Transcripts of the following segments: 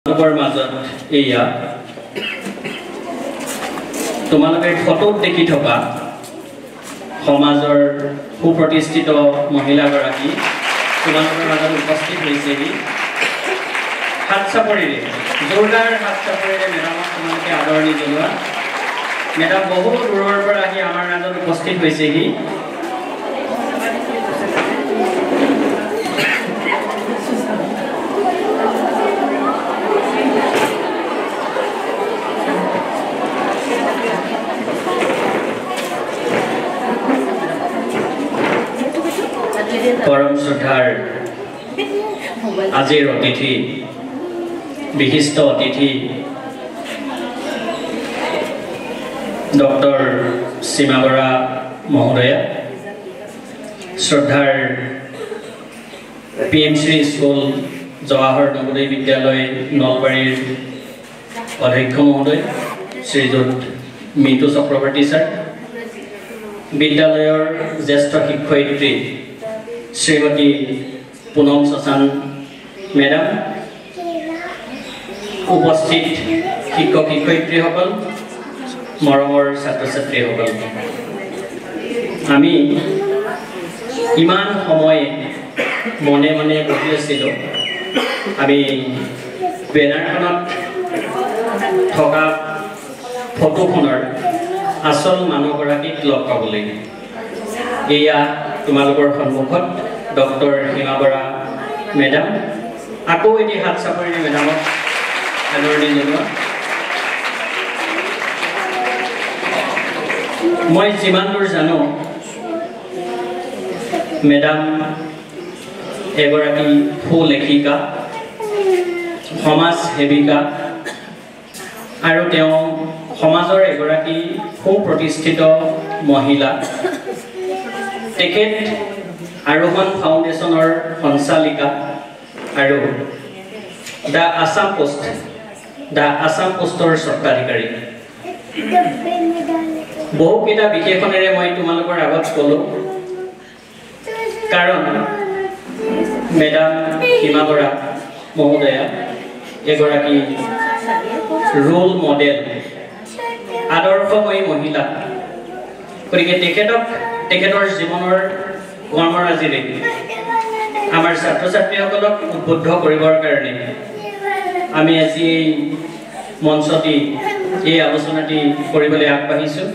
মাজত এয়া তোমালোকে ফটোত দেখি থকা সমাজৰ সুপ্ৰতিষ্ঠিত মহিলাগৰাকী তোমালোকৰ মাজত উপস্থিত হৈছেহি হাত চাপৰিৰে জোৰদাৰ হাত চাপৰিৰে মেডামক তোমালোকে আদৰণি জনোৱা মেডাম বহু দূৰৰ পৰা আহি আমাৰ মাজত উপস্থিত হৈছেহি परम श्रद्धार आजिर अतिथि विशिष्ट अतिथि डॉक्टर सीमा बरा महोदया श्रद्धार पीएमसी स्कूल जवाहर नवोदय विद्यालय नलबारीर अध्यक्ष महोदय श्रीजुत मितु चक्रवर्ती सर विद्यालयर ज्येष्ठ शिक्षयित्री श्रीमती पूनम शशान मैडम उपस्थित शिक्षक शिक्षयित्रीসকল मरমৰ ছাত্ৰ ছাত্ৰীসকল আমি ইমান সময় মনে মনে বহি আছিলোঁ আমি বেনাৰখনত থকা ফটোখনৰ আসল মানুহগৰাকীক লগ পাবলৈ এয়া তোমালোকৰ সন্মুখত ডক্টৰ সীমা বৰা মেডাম আকৌ এটি হাত চাপৰিৰে মেডামক আদৰণি জনোৱা মই যিমান দূৰ জানো মেডাম এগৰাকী সুলেখিকা সমাজ সেৱিকা আৰু তেওঁ সমাজৰ এগৰাকী সুপ্ৰতিষ্ঠিত মহিলা তেখেত আৰোহণ ফাউণ্ডেশ্যনৰ সঞ্চালিকা আৰু দা আসাম পোষ্টৰ স্বত্বাধিকাৰী বহুকেইটা বিশেষণেৰে মই তোমালোকৰ আগত ক'লো কাৰণ মেডাম সীমা বৰা মহোদয়া এগৰাকী ৰোল মডেল আদৰ্শময়ী মহিলা গতিকে তেখেতৰ জীৱনৰ কৰ্মৰাজিৰে আমাৰ ছাত্ৰ ছাত্ৰীসকলক উদ্বুদ্ধ কৰিবৰ কাৰণে আমি আজি এই মঞ্চটি এই আলোচনাটি কৰিবলৈ আগবাঢ়িছোঁ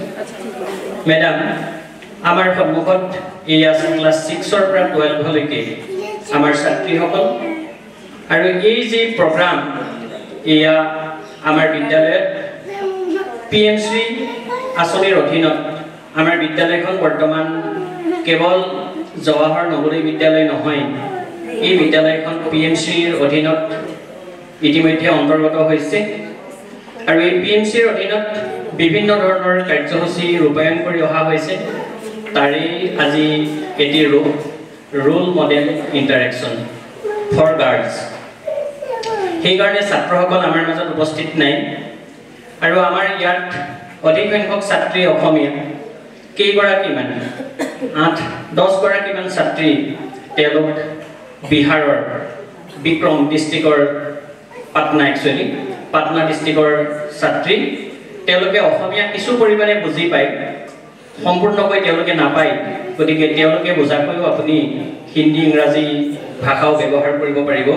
মেডাম আমাৰ সন্মুখত এই আছে ক্লাছ 6ৰ পৰা 12 লৈকে আমাৰ ছাত্ৰীসকল আৰু এই যে প্ৰগ্ৰাম এয়া আমাৰ বিদ্যালয়ত পিএমচি আঁচনিৰ অধীনত আমাৰ বিদ্যালয়খন বৰ্তমান কেৱল জৱাহৰ নৱোদয় বিদ্যালয় নহয় এই বিদ্যালয়খন পিএমচিৰ অধীনত ইতিমধ্যে অন্তৰ্গত হৈছে আৰু এই পিএমচিৰ অধীনত বিভিন্ন ধৰণৰ কাৰ্যসূচী ৰূপায়ণ কৰি অহা হৈছে তাৰে আজি এটি role model interaction for girls সেইকাৰণে ছাত্ৰসকল আমাৰ মাজত উপস্থিত নাই আৰু আমাৰ ইয়াত অধিক সংখ্যক ছাত্ৰী অসমীয়া কেইগৰাকীমান 8-10 গৰাকীমান ছাত্ৰী তেওঁলোক বিহাৰৰ বিক্ৰম ডিষ্ট্ৰিক্টৰ পাটনা ডিষ্ট্ৰিক্টৰ ছাত্ৰী তেওঁলোকে অসমীয়া কিছু পৰিমাণে বুজি পায় সম্পূৰ্ণকৈ তেওঁলোকে নাপায় গতিকে তেওঁলোকে বুজাকৈও আপুনি হিন্দী ইংৰাজী ভাষাও ব্যৱহাৰ কৰিব পাৰিব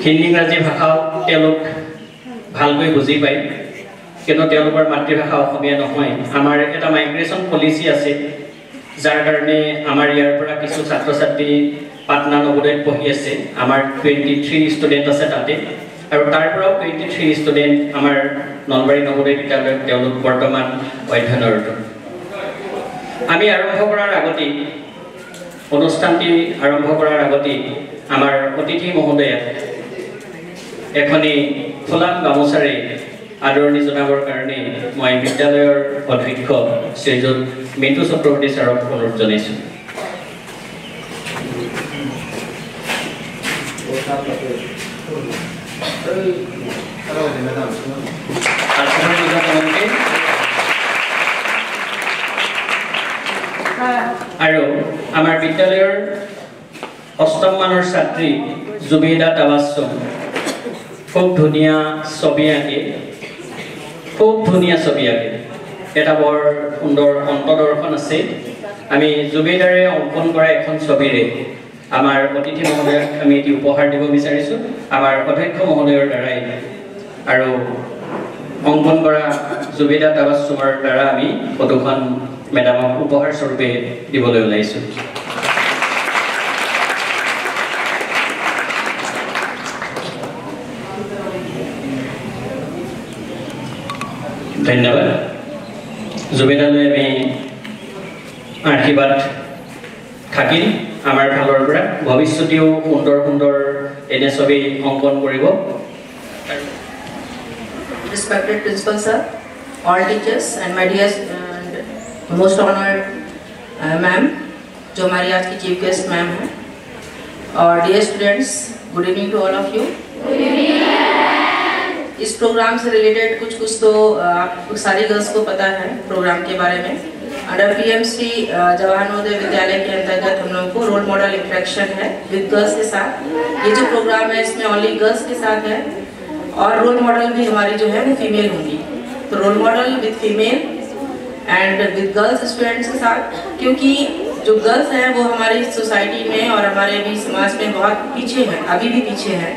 হিন্দী ইংৰাজী ভাষাও তেওঁলোক ভালকৈ বুজি পায় কিন্তু তেওঁলোকৰ মাতৃভাষা অসমীয়া নহয় আমাৰ এটা মাইগ্ৰেশ্যন পলিচি আছে যাৰ কাৰণে আমাৰ ইয়াৰ পৰা কিছু ছাত্ৰ ছাত্ৰী পাটনা নৱোদয়ত পঢ়ি আছে আমাৰ 23 ষ্টুডেণ্ট আছে তাতে আৰু তাৰ পৰাও 23 ষ্টুডেণ্ট আমাৰ নলবাৰী নৱোদয় বিদ্যালয়ত তেওঁলোক বৰ্তমান অধ্যয়নৰত আমি আৰম্ভ কৰাৰ আগতে অনুষ্ঠানটি আৰম্ভ কৰাৰ আগতে আমাৰ অতিথি মহোদয়া এখনি ফুলাম গামোচাৰে আদৰণি জনাবৰ কাৰণে মই বিদ্যালয়ৰ অধ্যক্ষ শ্ৰীযুত মিতু চক্ৰৱৰ্তী ছাৰক অনুৰোধ জনাইছোঁ আৰু আমাৰ বিদ্যালয়ৰ অষ্টম মানৰ ছাত্ৰী জুবেইদা তাবাসসুম খুব ধুনীয়া ছবি আঁকে এটা বৰ সুন্দৰ অন্তদৰ্শন আছে আমি জুবেইদাৰে অংকন কৰা এখন ছবিৰে আমাৰ অতিথি মহোদয়ক আমি এটি উপহাৰ দিব বিচাৰিছো আমাৰ অধ্যক্ষ মহোদয়ৰ দ্বাৰাই আৰু অংকন কৰা জুবেইদা তাবাসসুমৰ দ্বাৰা আমি ফটোখন মেডামক উপহাৰ স্বৰূপে দিবলৈ ওলাইছো ধন্যবাদ জুবেইদালৈ আমি আশীৰ্বাদ থাকিল আমাৰ ফালৰ পৰা ভৱিষ্যতেও সুন্দৰ সুন্দৰ এনে ছবি অংকন কৰিব Respected principal sir, all teachers and my dear most honored ma'am, जो हमारी आज की चीफ गेस्ट मैम है और dear students, good evening to all of you. Good evening. इस प्रोग्राम से रिलेटेड कुछ तो आप सारी गर्ल्स को पता है प्रोग्राम के बारे में अंडर पीएमसी जवाहर नवोदय विद्यालय के अंतर्गत हम लोगों को रोल मॉडल इंटरेक्शन है विद गर्ल्स के साथ ये जो प्रोग्राम है इसमें ओनली गर्ल्स के साथ है और रोल मॉडल भी हमारी जो है वो फीमेल होंगी तो role model with female and with girls students के साथ क्योंकि जो गर्ल्स हैं वो हमारी सोसाइटी में और हमारे भी समाज में बहुत पीछे हैं अभी भी पीछे हैं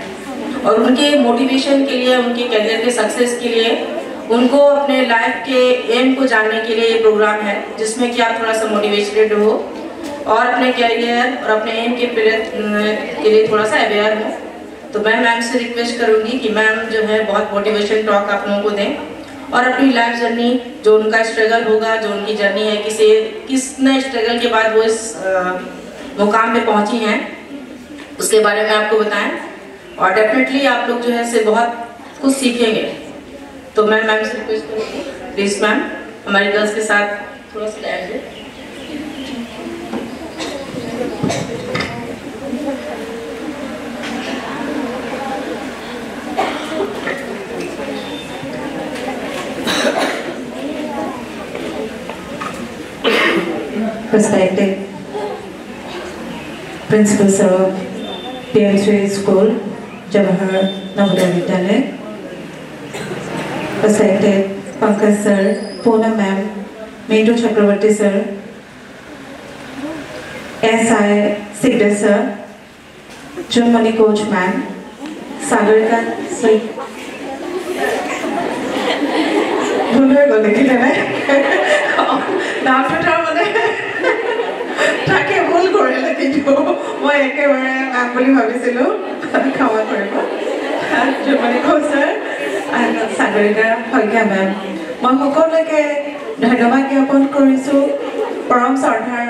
और उनके मोटिवेशन के लिए उनके करियर के सक्सेस के लिए उनको अपने लाइफ के एम को जानने के लिए ये प्रोग्राम है जिसमें कि आप थोड़ा सा मोटिवेटेड हो और अपने करियर और अपने एम के लिए थोड़ा सा अवेयर हो तो मैं मैम से रिक्वेस्ट करूंगी कि मैम जो है बहुत मोटिवेशन टॉक आप लोगों को दें और अपनी लाइफ जर्नी जो उनका स्ट्रगल होगा जो उनकी जर्नी है किसने स्ट्रगल के बाद वो इस मुकाम पे पहुंची हैं उसके बारे में आपको बताएं और डेफिनेटली आप लोग जो है से बहुत कुछ सीखेंगे तो मैं मैम से रिक्वेस्ट करूँगी प्लीज मैम हमारी गर्ल्स के साथ थोड़ा सा टाइम दें Respected principal sir of PMC School, Jawahar Navodaya Vidyalaya, respected Pankaj sir, Poonam ma'am, Mintu Chakravarti sir, SI Sigde sir, Chunmani coach ma'am, Sagarika sir. भूल गए लेकिन है नाम तो था मैंने ताकि भूल करे लेकिन जो मैं एक बार नाम बोली भाभी से लो खावा करेगा जो मैंने कहा सर सागरिका भाग्या मैम मैं होकर लेके धन्यवाद ज्ञापन करिसु परम सरकार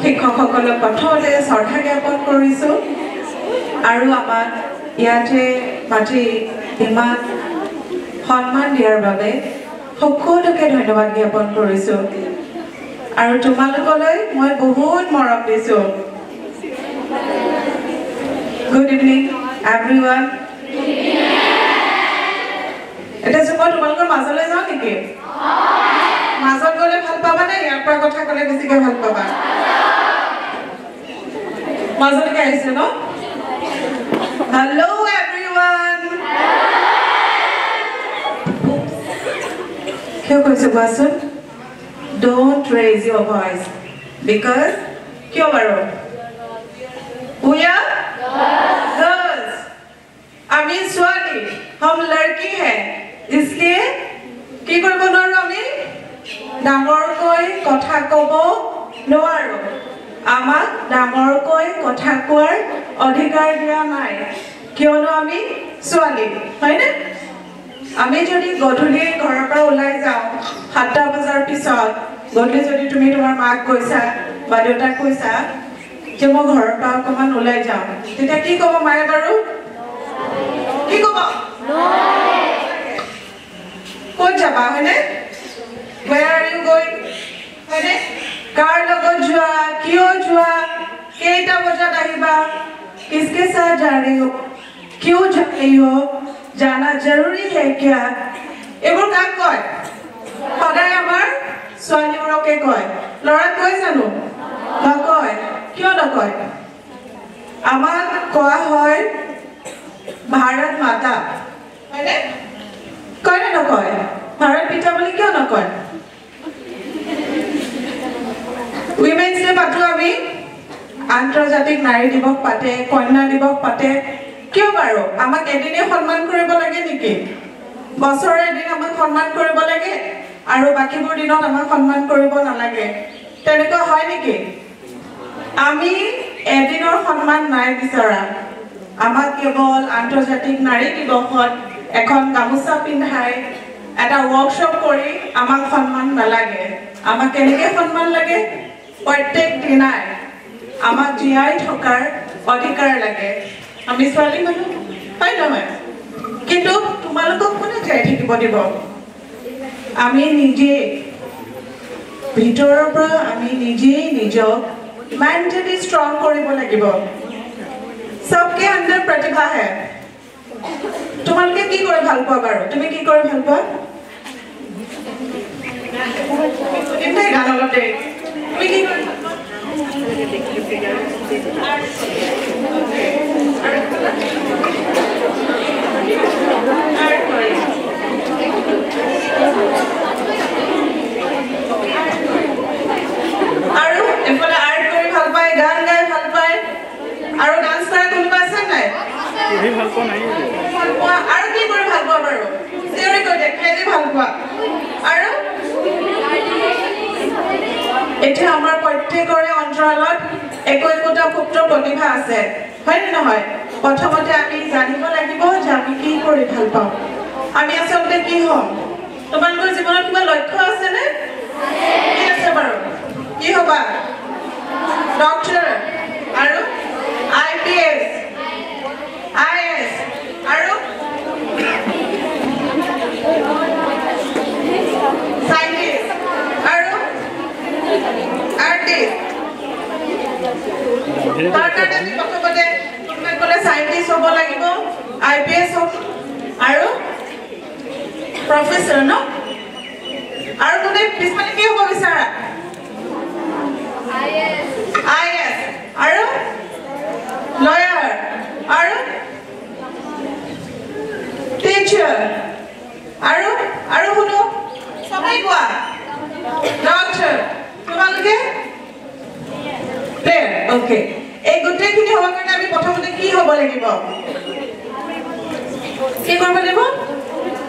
शिक्षक সকলক প্ৰথমতে শ্ৰদ্ধা জ্ঞাপন কৰিছো আৰু আমাক ইয়াতে মাটি ইমান সন্মান দিয়াৰ বাবে সকলোকে ধন্যবাদ জ্ঞাপন কৰিছো আৰু তোমালোকলৈ মই বহুত মৰম দিছো গুড ইভিনিং এভৰিৱান এটা সময় তোমালোকৰ মাজলৈ যাও নেকি মাজত গলে ভাল পাবা নে ইয়াৰ পৰা কথা ক'লে বেছিকে ভাল পাবা মাজলৈকে আহিছে ন হেল্ল' এভৰিৱান क्या कैसे Basu don't raise your voice because क्यों मारो we are girls अमी स्वाली हम लड़की हैं इसलिए की कर बनारो अमी डांगर कोई कथा कबो नवारो आमा डांगर कोई कथा कोर अधिकार दिया नाई क्यों नो अमी स्वाली है ना আমি যদি গধুলি ঘৰৰ পৰা ওলাই যাও 7টা বজাৰ পিছত গধুলি যদি তুমি তোমাৰ মাক কৈছা বা দেউতাক কৈছা যে মই ঘৰৰ পৰা অকমান ওলাই যাও তেতিয়া কি ক'ব মায়ে বাৰু কি ক'ব ক'ত যাবা হয়নে where are you going হয়নে কাৰ লগত যোৱা কিয় যোৱা কেইটা বজাত আহিবা किसके साथ जा रही हो क्यों जा रही हो जाना जरूरी है क्या एबोर काम कय सदाय आमार स्वालीबरके कय लरा कय जानो नकय किय नकय আমাক কোৱা হয় ভাৰত মাতা হয়নে কয় নে নকয় ভাৰত পিতা বুলি কিয় নকয় উইমেন্স ডে পাতো আমি আন্তৰ্জাতিক নাৰী দিৱস পাতে কন্যা দিৱস পাতে কিয় বাৰু আমাক এদিনে সন্মান কৰিব লাগে নেকি বছৰে এদিন আমাক সন্মান কৰিব লাগে আৰু বাকিবোৰ দিনত আমাক সন্মান কৰিব নালাগে তেনেকুৱা হয় নেকি আমি এদিনৰ সন্মান নাই বিচৰা আমাক কেৱল আন্তৰ্জাতিক নাৰী দিৱসত এখন গামোচা পিন্ধাই এটা ওয়াৰ্কশপ কৰি আমাক সন্মান নালাগে আমাক কেনেকৈ সন্মান লাগে প্ৰত্যেক দিনাই আমাক জীয়াই থকাৰ অধিকাৰ লাগে আমি ছোৱালী মানুহ হয় নহয় কিন্তু তোমালোকক কোনে জীয়াই থাকিব দিব আমি নিজে ভিতৰৰ পৰা আমি নিজে নিজক মেন্টালি স্ট্ৰং কৰিব লাগিব सबके अंदर प्रतिभा है তোমালোকে কি কৰে ভাল পোৱা বাৰু তুমি কি কৰে ভাল পোৱা এটাই গান অলপ দে তুমি কি কৰে আৰু এফালে আৰ্ট কৰি ভাল পায় গান গাই ভাল পায় আৰু ডান্স কৰা কোনোবা আছে নাই এই ভাল পোৱা নাই ভাল পোৱা আৰু কি কৰি ভাল পোৱা বাৰু থিওৰি কৰি দেখাই দি ভাল পোৱা আৰু এতিয়া আমাৰ প্ৰত্যেকৰে অন্তৰালত একোটা পুত্ৰ প্ৰতিভা আছে হয় নে নহয় প্ৰথমতে আমি জানিব লাগিব যে আমি কি কৰি ভাল পাওঁ আমি আচলতে কি হ'ম তোমালোকৰ জীৱনত কিবা লক্ষ্য আছে নে কি আছে বাৰু কি হ'বা ডক্টৰ আৰু IPS IS আৰু সাইন্টিস্ট আৰু আৰ্টিস্ট তাৰ কাৰণে প্ৰথমতে তুমি ক'লে সাইন্টিস্ট হ'ব লাগিব IPS হ'ব আৰু প্ৰফেসৰ ন আৰু কোনে পিছফালে কি হ'ব বিচাৰা IS আৰু lawyer আৰু teacher আৰু শুনো সবাই কোৱা doctor তোমালোকে player okay এই গোটেইখিনি হ'ব কাৰণে আমি প্ৰথমতে কি হ'ব লাগিব কি কৰিব লাগিব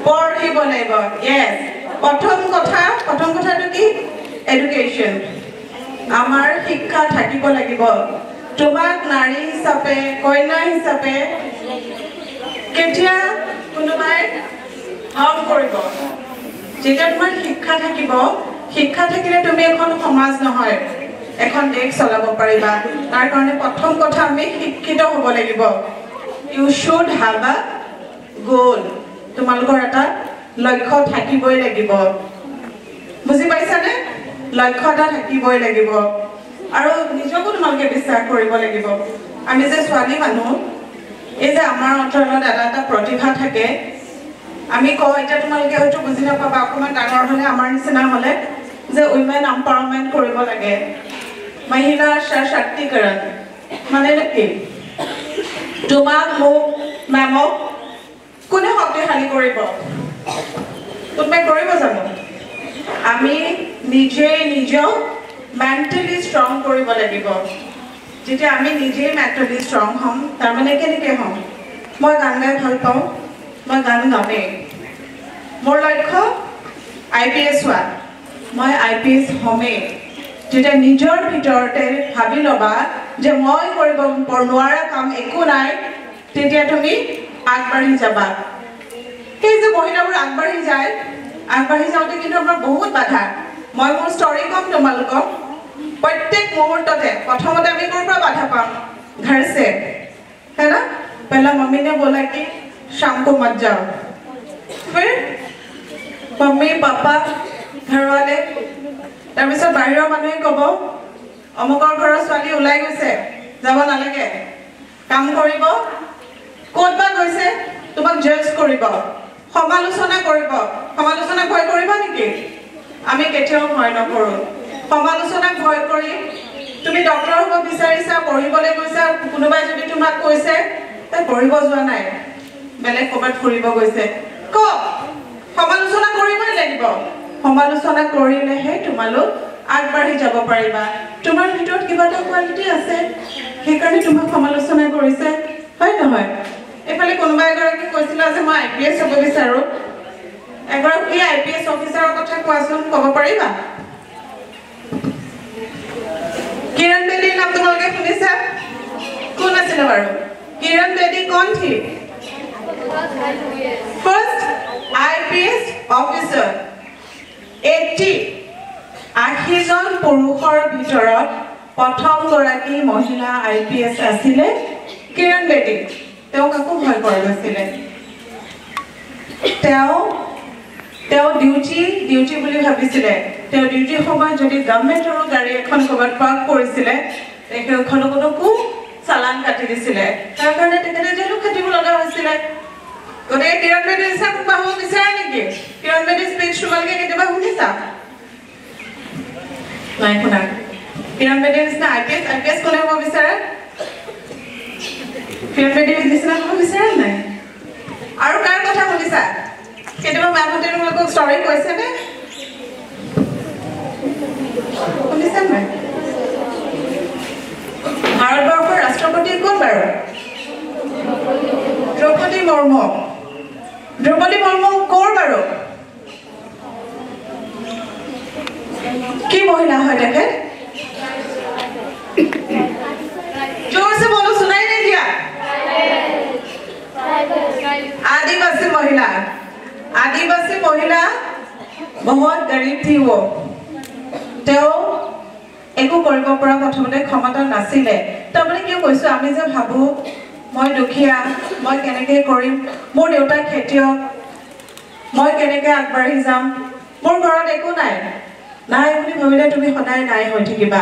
পঢ়িব লাগিব yes প্ৰথম কথাটো কি এডুকেশ্যন আমাৰ শিক্ষা থাকিব লাগিব তোমাক নাৰী হিচাপে কন্যা হিচাপে কেতিয়া কোনোবাই হাম কৰিব যেতিয়া তোমাৰ শিক্ষা থাকিলে তুমি এখন সমাজ নহয় এখন দেশ চলাব পাৰিবা তাৰ কাৰণে প্ৰথম কথা আমি শিক্ষিত হ'ব লাগিব ইউ শুড হ্যাভ আ গোল তোমালোকৰ এটা লক্ষ্য থাকিবই লাগিব বুজি পাইছানে লক্ষ্য এটা থাকিবই লাগিব আৰু নিজকো তোমালোকে বিশ্বাস কৰিব লাগিব আমি যে ছোৱালী মানুহ এই যে আমাৰ অন্তৰত এটা প্ৰতিভা থাকে আমি কওঁ এতিয়া তোমালোকে হয়তো বুজি নাপাবা অকণমান ডাঙৰ হ'লে আমাৰ নিচিনা হ'লে যে উইমেন এম্পাৱাৰমেণ্ট কৰিব লাগে মহিলা সশক্তিকৰণ মানে কি তোমাক মোক মেমক কোনে শক্তিশালী কৰিব কোনোবাই কৰিব জানো আমি নিজক মেন্টালি স্ট্ৰং কৰিব লাগিব যেতিয়া আমি নিজেই মেন্টালি স্ট্ৰং হ'ম তাৰমানে কেনেকৈ হ'ম মই গান গাই ভাল পাওঁ মই গান গামেই মোৰ লক্ষ্য IPS হোৱা মই IPS হ'মেই যেতিয়া নিজৰ ভিতৰতে ভাবি ল'বা যে মই কৰিব নোৱাৰা কাম একো নাই তেতিয়া তুমি আগবাঢ়ি যাবা সেই যে মহিলাবোৰ আগবাঢ়ি যাওঁতে কিন্তু আমাৰ বহুত বাধা মই মোৰ ষ্টৰী কম তোমালোকক प्रत्येक मुहूर्तते प्रथमते আমি কোৰ পৰা বাধা পাম घर से है ना पहला मम्मी ने बोला कि शाम को मत जाओ फिर मम्मी पापा घर वाले তাৰ পিছত বাহিৰৰ মানুহে ক'ব অমকৰ ঘৰৰ ছোৱালী ওলাই গৈছে যাব নালাগে কাম কৰিব ক'তবা গৈছে তোমাক জাজ কৰিব সমালোচনা কৰিব সমালোচনা ভয় কৰিবা নেকি আমি কেতিয়াও ভয় নকৰো সমালোচনা ভয় কৰি তুমি ডক্টৰ হ'ব বিচাৰিছা পঢ়িবলৈ গৈছা কোনোবাই যদি তোমাক কৈছে তাই পঢ়িব যোৱা নাই বেলেগ ক'ৰবাত ফুৰিব গৈছে ক সমালোচনা কৰিবই লাগিব সমালোচনা কৰিলেহে তোমালোক আগবাঢ়ি যাব পাৰিবা তোমাৰ ভিতৰত কিবা এটা কোৱালিটি আছে সেইকাৰণে তোমাক সমালোচনা কৰিছে হয় নহয় এফালে কোনোবা এগৰাকী কৈছিল যে মই আইপিএছ হ'ব বিচাৰো এগৰাকী আইপিএছ অফিচাৰৰ কথা কোৱাচোন ক'ব পাৰিবা কিৰণ বেদীৰ নাম তোমালোকে শুনিছা কোন আছিল বাৰু কিৰণ বেদী কোন থি ফাৰ্ষ্ট আইপিএছ অফিচাৰ 80 জন পুৰুষৰ ভিতৰত প্ৰথম গৰাকী মহিলা আইপিএছ আছিলে কিৰণ বেদী তেওঁ কাকো ভয় কৰা নাছিলে তেওঁ ডিউটি বুলি ভাবিছিলে তেওঁ ডিউটিৰ সময়ত যদি গভৰ্ণমেণ্টৰ গাড়ী এখন ক'ৰবাত পাৰ্ক কৰিছিলে সেইখনকো চালান কাটি দিছিলে তাৰ কাৰণে তেখেতে জেলো খাটিব লগা হৈছিলে গতিকে কিৰণ বেদীৰ নিচিনা কোনোবা হ'ব বিচাৰে নেকি কিৰণ বেদীৰ স্পীচ তোমালোকে কেতিয়াবা শুনিছা নাই শুনা কিৰণ বেদীৰ নিচিনা আইপিএছ কোনে হ'ব বিচাৰে কিৰণ বেদীৰ নিচিনা হ'ব বিচাৰে নাই আৰু কাৰ কথা শুনিছা কেতিয়াবা মাহঁতে তোমালোকক ষ্টৰী কৈছেনে শুনিছা নাই ভাৰতবৰ্ষৰ ৰাষ্ট্ৰপতি কোন বাৰু দ্ৰৌপদী মুৰ্মু ক'ৰ বাৰু কি মহিলা হয় তেখেত जोर से बोलो सुनाई नहीं दिया आदिवासी महिला बहुत गरीब थी वो একো কৰিব পৰা প্ৰথমতে ক্ষমতা নাছিলে তাৰমানে কিয় কৈছো আমি যে ভাবো মই দুখীয়া মই কেনেকৈ কৰিম মোৰ দেউতা খেতিয়ক মই কেনেকৈ আগবাঢ়ি যাম মোৰ ঘৰত একো নাই বুলি ভাবিলে তুমি সদায় নাই হৈ থাকিবা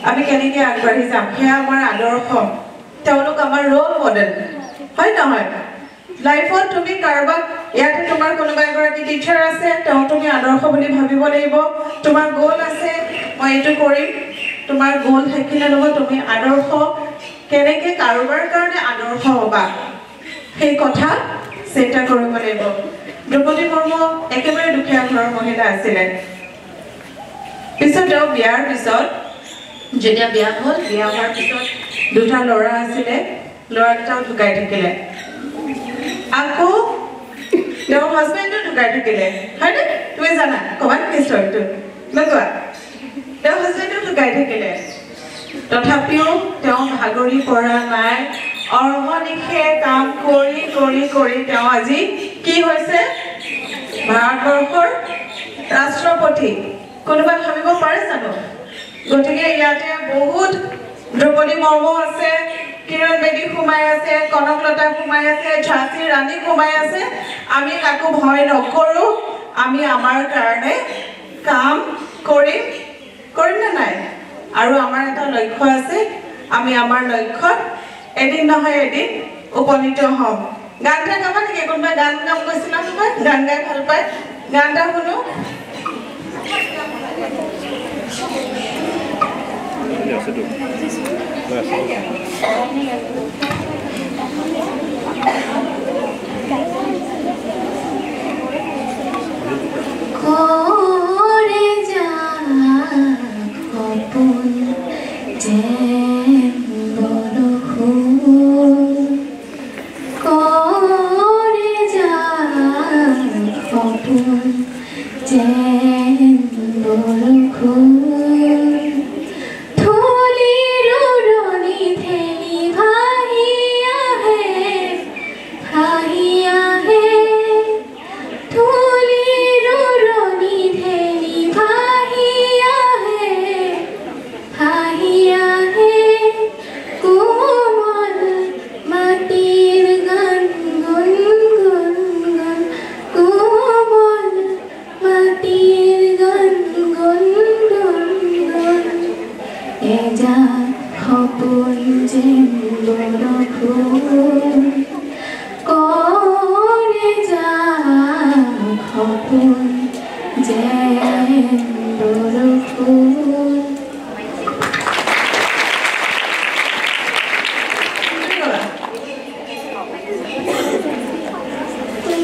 আমি কেনেকৈ আগবাঢ়ি যাম সেয়া আমাৰ আদৰ্শ তেওঁলোক আমাৰ ৰোল মডেল হয় নহয় লাইফত তুমি কাৰোবাক ইয়াতে তোমাৰ কোনোবা এগৰাকী টিচাৰ আছে তেওঁ তুমি আদৰ্শ বুলি ভাবিব লাগিব তোমাৰ গোল আছে মই এইটো কৰিম তোমাৰ গোল থাকিলে নহয় তুমি আদৰ্শ কেনেকৈ কাৰোবাৰ কাৰণে আদৰ্শ হ'বা সেই কথা চিন্তা কৰিব লাগিব দ্ৰৌপদী মুৰ্মু একেবাৰে দুখীয়া ঘৰৰ মহিলা আছিলে পিছত তেওঁ বিয়াৰ পিছত যেতিয়া বিয়া হ'ল বিয়া হোৱাৰ পিছত দুটা ল'ৰা আছিলে ল'ৰাকেইটাও ঢুকাই থাকিলে আকৌ তেওঁৰ হাজবেণ্ডো ঢুকাই থাকিলে হয়নে তুমি জানা ক'বা নেকি ষ্টৰীটো নকোৱা তেওঁৰ হাজবেণ্ডো ঢুকাই থাকিলে তথাপিও তেওঁ ভাগৰি পৰা নাই অৰ্হনিশে কাম কৰি কৰি কৰি তেওঁ আজি কি হৈছে ভাৰতবৰ্ষৰ ৰাষ্ট্ৰপতি কোনোবাই ভাবিব পাৰে জানো গতিকে ইয়াতে বহুত দ্ৰৌপদী মুৰ্মু আছে কিৰণ বেদী সোমাই আছে কনকলতা সোমাই আছে ঝাঁচী ৰাণী সোমাই আছে আমি কাকো ভয় নকৰোঁ আমি আমাৰ কাৰণে কাম কৰিম নে নাই আৰু আমাৰ এটা লক্ষ্য আছে আমি আমাৰ লক্ষ্যত এদিন নহয় এদিন উপনীত হ'ম গান এটা গাবা নেকি কোনোবাই গান গাম কৈছিলা নহয় গান গাই ভাল পায় গান এটা শুনো করে যা খপন যেন বরষুণ করে যা খপন যেন বরষুণ ধূলির উড়নি থেলি ভাহি আহে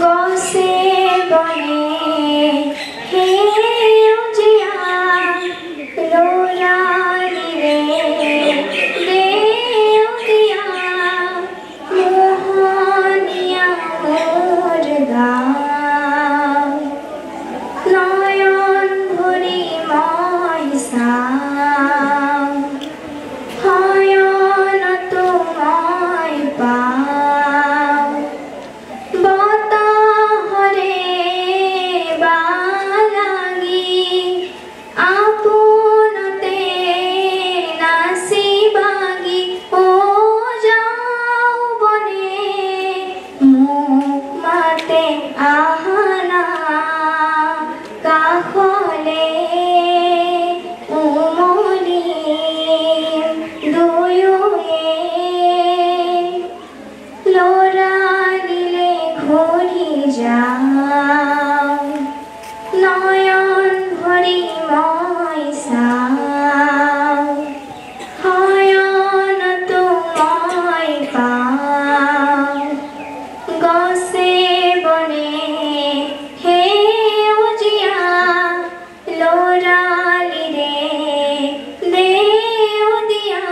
গছে বনে সেউজীয়া ল'ৰালিৰে দেউতীয়া মোহনীয়া মোৰ গাঁও নয়ন ভৰি মই চাওঁ শয়নতো মই পাওঁ বতাহৰে বালাগি আপোনতে নাচি বাগি ও যাওঁ বনে মোক মাতে আহানা কাষলে উমলিম দুয়োয়ে ল'ৰালিলে ঘূৰি যাওঁ নয়ন ভৰি মই চাওঁ শয়নতো মই পাওঁ গছে বনে সেউজীয়া ল'ৰালিৰে দেউতীয়া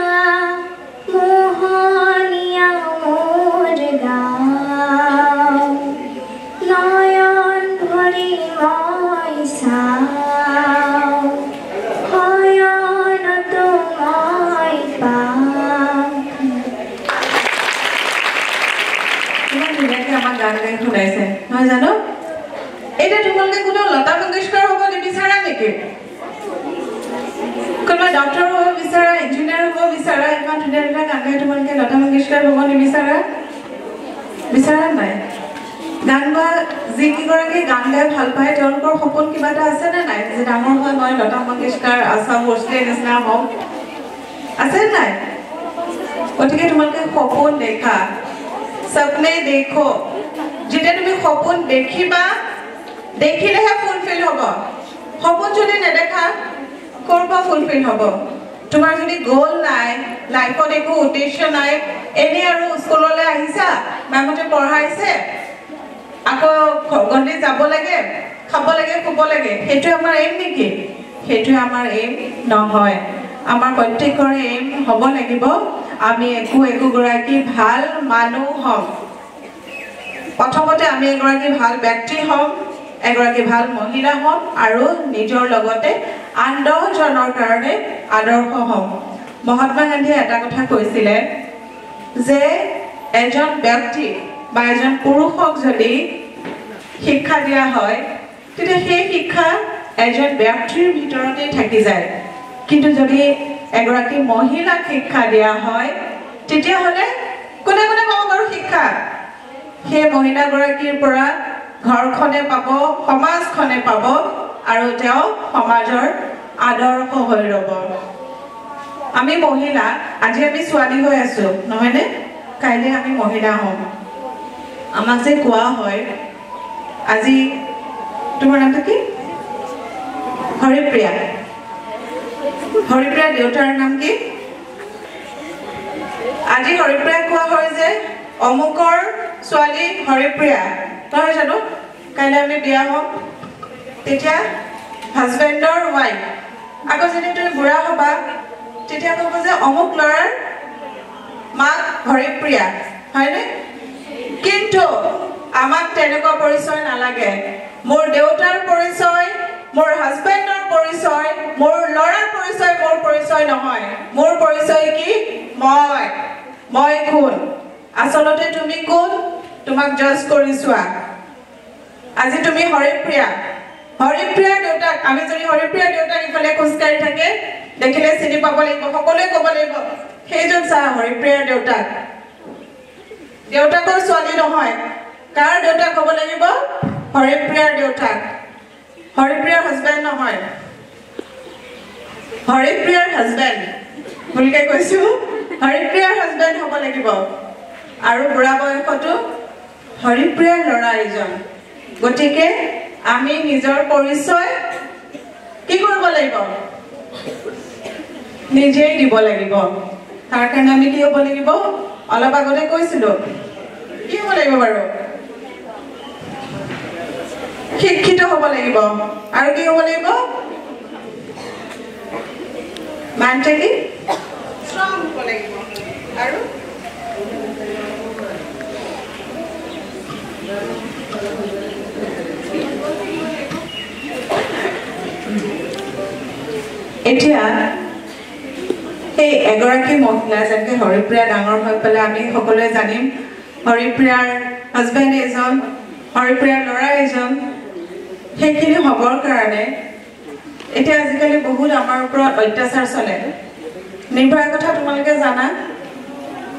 মোহনীয়া মোৰ গাঁও নয়ন ভৰি মই চাওঁ শয়নতো মই পাওঁ ইমান ধুনীয়াকৈ আমাক গান গাই শুনাইছে নহয় জানো এতিয়া তোমালোকে কোনো লতা মংগেশকাৰ হ'ব নিবিচাৰা নেকি কোনোবা ডক্টৰ হ'ব বিচাৰা ইঞ্জিনিয়াৰ হ'ব বিচাৰা ইমান ধুনীয়া ধুনীয়া গান গাই তোমালোকে লতা মংগেশকাৰ হ'ব নিবিচাৰা বিচাৰা নাই গান গোৱা যিকেইগৰাকী গান গাই ভাল পায় তেওঁলোকৰ সপোন কিবা এটা আছেনে নাই যে ডাঙৰ হৈ মই লতা মংগেশকাৰ আশা ভোঁসলেৰ নিচিনা হ'ম আছে নাই গতিকে তোমালোকে সপোন দেখা সপনে দেখো যেতিয়া তুমি সপোন দেখিবা দেখিলেহে ফুলফিল হ'ব সপোন যদি নেদেখা ক'ৰ পৰা ফুলফিল হ'ব তোমাৰ যদি গ'ল নাই লাইফত একো উদ্দেশ্য নাই এনেই আৰু স্কুললৈ আহিছা মেমহঁতে পঢ়াইছে আকৌ গধূলি যাব লাগে খাব লাগে শুব লাগে সেইটোৱে আমাৰ এইম নেকি সেইটোৱে আমাৰ এইম নহয় আমাৰ প্ৰত্যেকৰে এইম হ'ব লাগিব আমি একোগৰাকী ভাল মানুহ হ'ম প্ৰথমতে আমি এগৰাকী ভাল ব্যক্তি হ'ম এগৰাকী ভাল মহিলা হ'ম আৰু নিজৰ লগতে আন 10 জনৰ কাৰণে আদৰ্শ হ'ম মহাত্মা গান্ধীয়ে এটা কথা কৈছিলে যে এজন ব্যক্তি বা এজন পুৰুষক যদি শিক্ষা দিয়া হয় তেতিয়া সেই শিক্ষা এজন ব্যক্তিৰ ভিতৰতে থাকি যায় কিন্তু যদি এগৰাকী মহিলাক শিক্ষা দিয়া হয় তেতিয়াহ'লে কোনে কোনে পাব বাৰু শিক্ষা সেই মহিলাগৰাকীৰ পৰা ঘৰখনে পাব সমাজখনে পাব আৰু তেওঁ সমাজৰ আদৰ্শ হৈ ৰ'ব আমি মহিলা আজি আমি ছোৱালী হৈ আছো নহয়নে কাইলৈ আমি মহিলা হ'ম আমাক যে কোৱা হয় আজি তোমাৰ নামটো কি হৰিপ্ৰিয়া দেউতাৰ নাম কি আজি হৰিপ্ৰিয়া কোৱা হয় যে অমুকৰ ছোৱালী হৰিপ্ৰিয়া নহয় জানো কাইলৈ আমি বিয়া হ'ম তেতিয়া হাজবেণ্ডৰ ৱাইফ আকৌ যদি তুমি বুঢ়া হ'বা তেতিয়া ক'ব যে অমুক ল'ৰাৰ মাক হৰিপ্ৰিয়া হয়নে কিন্তু আমাক তেনেকুৱা পৰিচয় নালাগে মোৰ দেউতাৰ পৰিচয় মোৰ হাজবেণ্ডৰ পৰিচয় মোৰ ল'ৰাৰ পৰিচয় মোৰ পৰিচয় নহয় মোৰ পৰিচয় কি মই কোন আচলতে তুমি কোন তোমাক জাজ কৰি চোৱা আজি তুমি হৰিপ্ৰিয়া দেউতাক আমি যদি হৰিপ্ৰিয়া দেউতাক ইফালে খোজকাঢ়ি থাকে দেখিলে চিনি পাব লাগিব সকলোৱে ক'ব লাগিব সেইজন চা হৰিপ্ৰিয়াৰ দেউতাকৰ ছোৱালী নহয় কাৰ দেউতাক হ'ব লাগিব হৰিপ্ৰিয়াৰ দেউতাক হৰিপ্ৰিয়াৰ হাজবেণ্ড নহয় হৰিপ্ৰিয়াৰ হাজবেণ্ড বুলিকে কৈছো হৰিপ্ৰিয়াৰ হাজবেণ্ড হ'ব লাগিব আৰু বুঢ়া বয়সতো হৰিপ্ৰিয়াৰ ল'ৰা এজন গতিকে আমি নিজৰ পৰিচয় কি কৰিব লাগিব নিজেই দিব লাগিব তাৰ কাৰণে আমি কি হ'ব লাগিব অলপ আগতে কৈছিলো কি হ'ব লাগিব বাৰু শিক্ষিত হ'ব লাগিব আৰু কি হ'ব লাগিব মেণ্টেলি ষ্ট্ৰং হ'ব লাগিব আৰু এতিয়া এই এগৰাকী মহিলা যেনেকৈ হৰিপ্ৰিয়া ডাঙৰ হৈ পেলাই আমি সকলোৱে জানিম হৰিপ্ৰিয়াৰ হাজবেণ্ড এজন হৰিপ্ৰিয়াৰ ল'ৰা এজন সেইখিনি হ'বৰ কাৰণে এতিয়া আজিকালি বহুত আমাৰ ওপৰত অত্যাচাৰ চলে নিৰ্ভয়াৰ কথা তোমালোকে জানা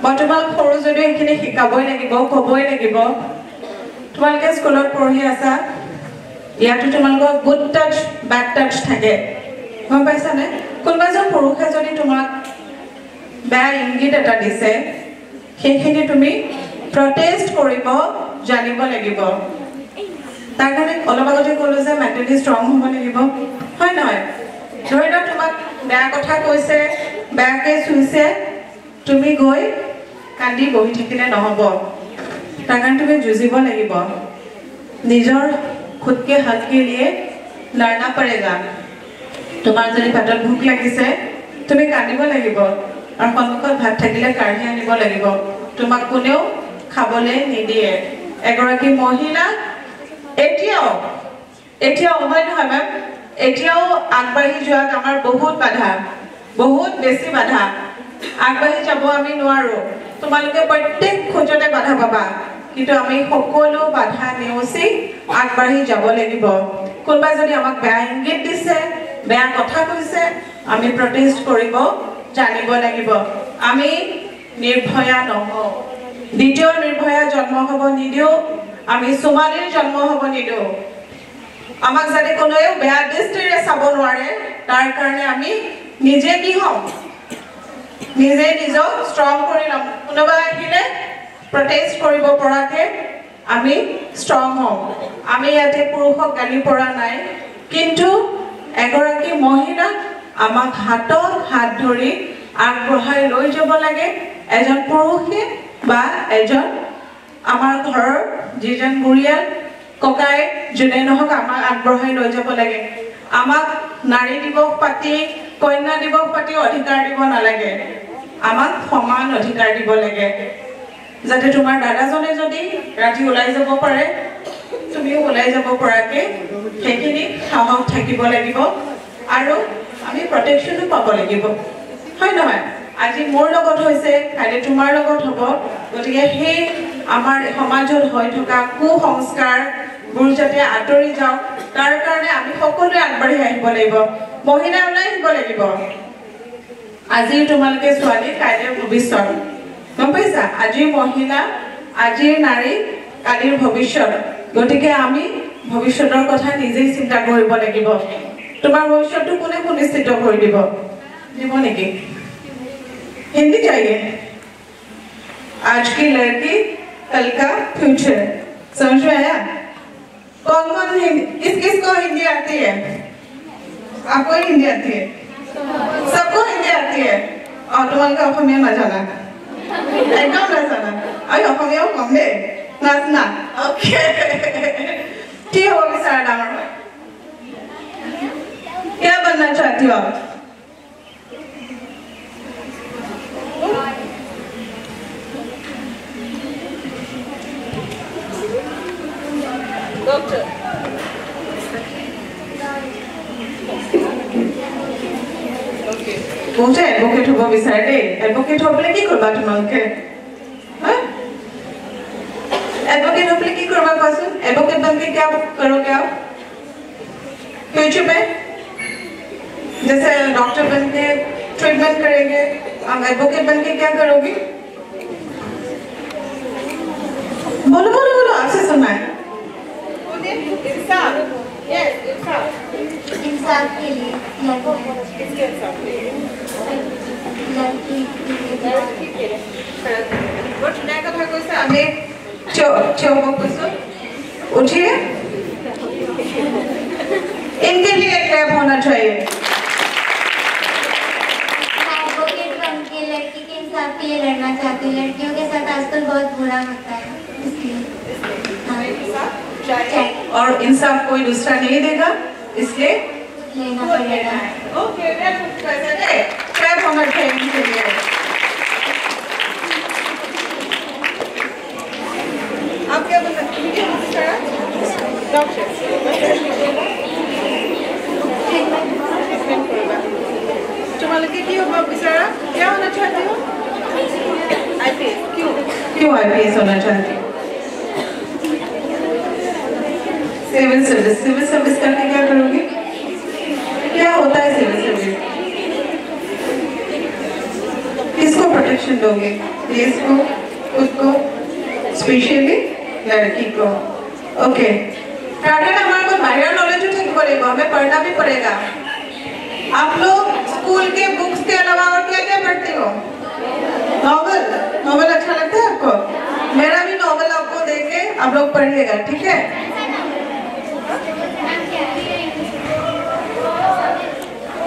মই তোমালোক সৰু যদিও সেইখিনি শিকাবই লাগিব ক'বই লাগিব তোমালোকে স্কুলত পঢ়ি আছা ইয়াতো তোমালোকৰ গুড টাচ বেড টাচ থাকে গম পাইছানে কোনোবা এজন পুৰুষে যদি তোমাক বেয়া ইংগিত এটা দিছে সেইখিনি তুমি প্ৰটেষ্ট কৰিব জানিব লাগিব তাৰ কাৰণে অলপ আগতে ক'লো যে মেণ্টেলি ষ্ট্ৰং হ'ব লাগিব হয় নহয় ধৰি লওক তোমাক বেয়া কথা কৈছে বেয়াকৈ চুইছে তুমি গৈ কান্দি বহি থাকিলে নহ'ব তাৰ কাৰণে তুমি যুঁজিব লাগিব নিজৰ খুদকে হাতকে লিয়ে লড়না পড়েগা তোমাৰ যদি পেটত ভোক লাগিছে তুমি কান্দিব লাগিব আৰু সন্মুখত ভাত থাকিলে কাঢ়ি আনিব লাগিব তোমাক কোনেও খাবলৈ নিদিয়ে এগৰাকী মহিলা এতিয়াও হয় নহয় মেম এতিয়াও আগবাঢ়ি যোৱাত আমাৰ বহুত বাধা বহুত বেছি বাধা আগবাঢ়ি যাব আমি নোৱাৰো তোমালোকে প্ৰত্যেক খোজতে বাধা পাবা কিন্তু আমি সকলো বাধা নেওচি আগবাঢ়ি যাব লাগিব কোনোবাই যদি আমাক বেয়া ইংগিত দিছে বেয়া কথা কৈছে আমি প্ৰটেষ্ট কৰিব জানিব লাগিব আমি নিৰ্ভয়া নহওঁ দ্বিতীয় নিৰ্ভয়া জন্ম হ'ব নিদিওঁ আমি ছোৱালীৰ জন্ম হ'ব নিদিওঁ আমাক যাতে কোনোৱে বেয়া দৃষ্টিৰে চাব নোৱাৰে তাৰ কাৰণে আমি নিজে কি হ'ম নিজে নিজক ষ্ট্ৰং কৰি ল'ম কোনোবা আহিলে প্ৰটেষ্ট কৰিব পৰাকে আমি ষ্ট্ৰং হ'ম আমি ইয়াতে পুৰুষক গালি পৰা নাই কিন্তু এগৰাকী মহিলাক আমাক হাতত হাত ধৰি আগবঢ়াই লৈ যাব লাগে এজন পুৰুষে বা এজন আমাৰ ঘৰৰ যিজন পৰিয়াল ককাই যোনে নহওক আমাক আগবঢ়াই লৈ যাব লাগে আমাক নাৰী দিৱস পাতি কন্যা দিৱস পাতি অধিকাৰ দিব নালাগে আমাক সমান অধিকাৰ দিব লাগে যাতে তোমাৰ দাদাজনে যদি ৰাতি ওলাই যাব পাৰে তুমিও ওলাই যাব পৰাকে সেইখিনি সাহস থাকিব লাগিব আৰু আমি প্ৰটেকশ্যনো পাব লাগিব হয় নহয় আজি মোৰ লগত হৈছে কালি তোমাৰ লগত হ'ব গতিকে সেই আমাৰ সমাজত হৈ থকা কুসংস্কাৰবোৰ যাতে আঁতৰি যাওক তাৰ কাৰণে আমি সকলোৱে আগবাঢ়ি আহিব লাগিব মহিলা ওলাই আহিব লাগিব আজি তোমালোকে ছোৱালী কাইলৈৰ ভৱিষ্যত গম পাইছা আজিৰ মহিলা আজিৰ নাৰী কালিৰ ভৱিষ্যত গতিকে আমি ভৱিষ্যতৰ কথা নিজেই চিন্তা কৰিব লাগিব তোমাৰ ভৱিষ্যতটো কোনে সুনিশ্চিত কৰি দিব নেকি हिंदी चाहिए आज की लड़की कल का फ्यूचर समझ में आया कौन कौन किस किस को हिंदी आती है आपको हिंदी आती है सबको हिंदी आती है और तुम्हारे का অসমীয়া নাজানা একদম নাজানা আৰু অসমীয়াও কম দে নাজানা ওকে কি হ'ব বিচাৰা ডাঙৰ হয় क्या बनना चाहती हो आप डॉक्टर ओके बोलते एडवोकेट हो বিচাৰে দে এডভোকেট হ'বলৈ কি কৰিবা তোমালোকে हां एडवोकेट হ'বলৈ কি কৰিবা কোৱাচোন एडवोकेट बनके क्या करोगे आप फ्यूचर में जैसे डॉक्टर बनके ट्रीटमेंट करेंगे आप एडवोकेट बनके क्या करोगी बोलो बोलो बोलो आपसे सुनना है इंसाफ यस इंसाफ के लिए किसके इंसाफ के लिए लड़की के लिए गुड नाइट का भाग से हमें चो কৈছো उठिए इनके लिए क्लैप होना चाहिए एडवोकेट बन के लड़की के इंसाफ के लिए लड़ना चाहती हूँ लड़कियों के साथ आजकल बहुत बुरा होता है और इंसाफ कोई दूसरा नहीं देगा, इसलिए लेना पड़ेगा। ओके, क्लैप होना चाहिए इनके लिए। आप क्या बोल सकते हैं? तुम्हारे की हो बिचारा क्या होना चाहते हो? आईपीएस। क्यों आईपीएस होना चाहते हो? सिविल सर्विस करके क्या करोगे? क्या होता है सिविल सर्विस? किसको प्रोटेक्शन दोगे? देश को, खुद को, स्पेशली लड़की को। ओके, पैटर्न हमारे को बाहर नॉलेज ठीक पड़ेगा, हमें पढ़ना भी पड़ेगा। आप लोग स्कूल के बुक्स के अलावा और क्या क्या पढ़ते हो? नॉवल अच्छा लगता है आपको? मेरा भी नॉवल आपको देके आप लोग पढ़िएगा, ठीक है?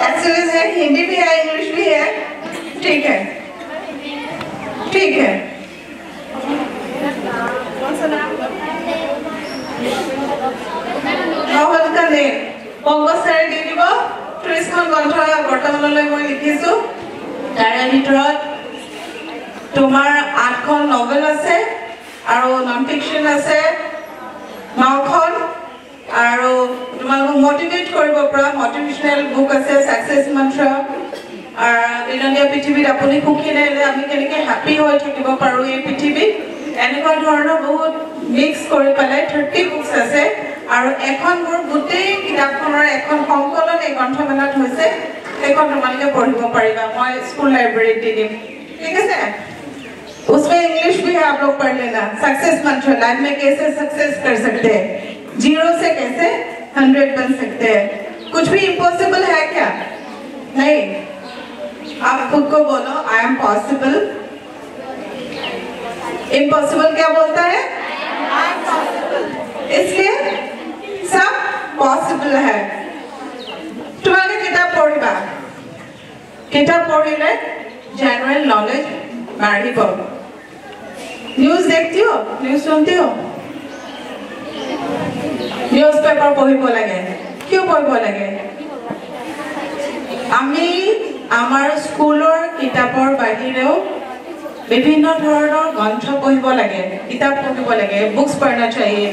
एक्चुअली है, हिंदी भी है, इंग्लिश भी है, ठीक है? ठीक है। नॉवल का नेम पंकज ছাৰে দি দিব। 30খন গ্ৰন্থ বৰ্তমানলৈ মই লিখিছো। তাৰে ভিতৰত তোমাৰ 8খন নভেল আছে আৰু নন ফিকশন আছে 9খন, আৰু তোমালোকক মোটিভেট কৰিব পৰা মোটিভেশনাল বুক আছে, সাকসেস মন্ত্ৰ, দিননীয়া পৃথিৱীত আপুনি সুখী নহলে আমি কেনেকৈ হ্যাপি হৈ থাকিব পাৰো এই পৃথিৱীত, এনেকুৱা ধৰণৰ বহুত মিক্স কৰি পেলাই 30 বুকস আছে। আৰু এখন মোৰ গোটেই কিতাপখনৰ এখন সংকলন এই গ্ৰন্থমেলাত হৈছে, সেইখন তোমালোকে পঢ়িব পাৰিবা, মই স্কুল লাইব্ৰেৰীত দি দিম, ঠিক আছে? उसमें इंग्लिश भी आप लोग पढ़ लेना। सक्सेस मंत्र, लाइफ में कैसे सक्सेस कर सकते हैं, 0 से कैसे 100 बन सकते हैं। कुछ भी इम्पॉसिबल है क्या? नहीं। आप खुद को बोलो आई एम पॉसिबल। इम्पॉसिबल क्या बोलता है? I am possible. इसलिए सब पॉसिबल है। तुम्हारे किताब पढ़िबा, किताब पढ़िले जनरल नॉलेज बाढ़िब। न्यूज देखती हो, न्यूज सुनती हो? न्यूज पेपर पढ़िब लगे। क्यों पढ़िब लगे? आमी आमार स्कूलर किताबर बाहिरेও विभिन्न धৰণৰ ग्रंथ पढ़िब लगे, किताब पढ़िब लगे, बुक्स पढ़ना चाहिए।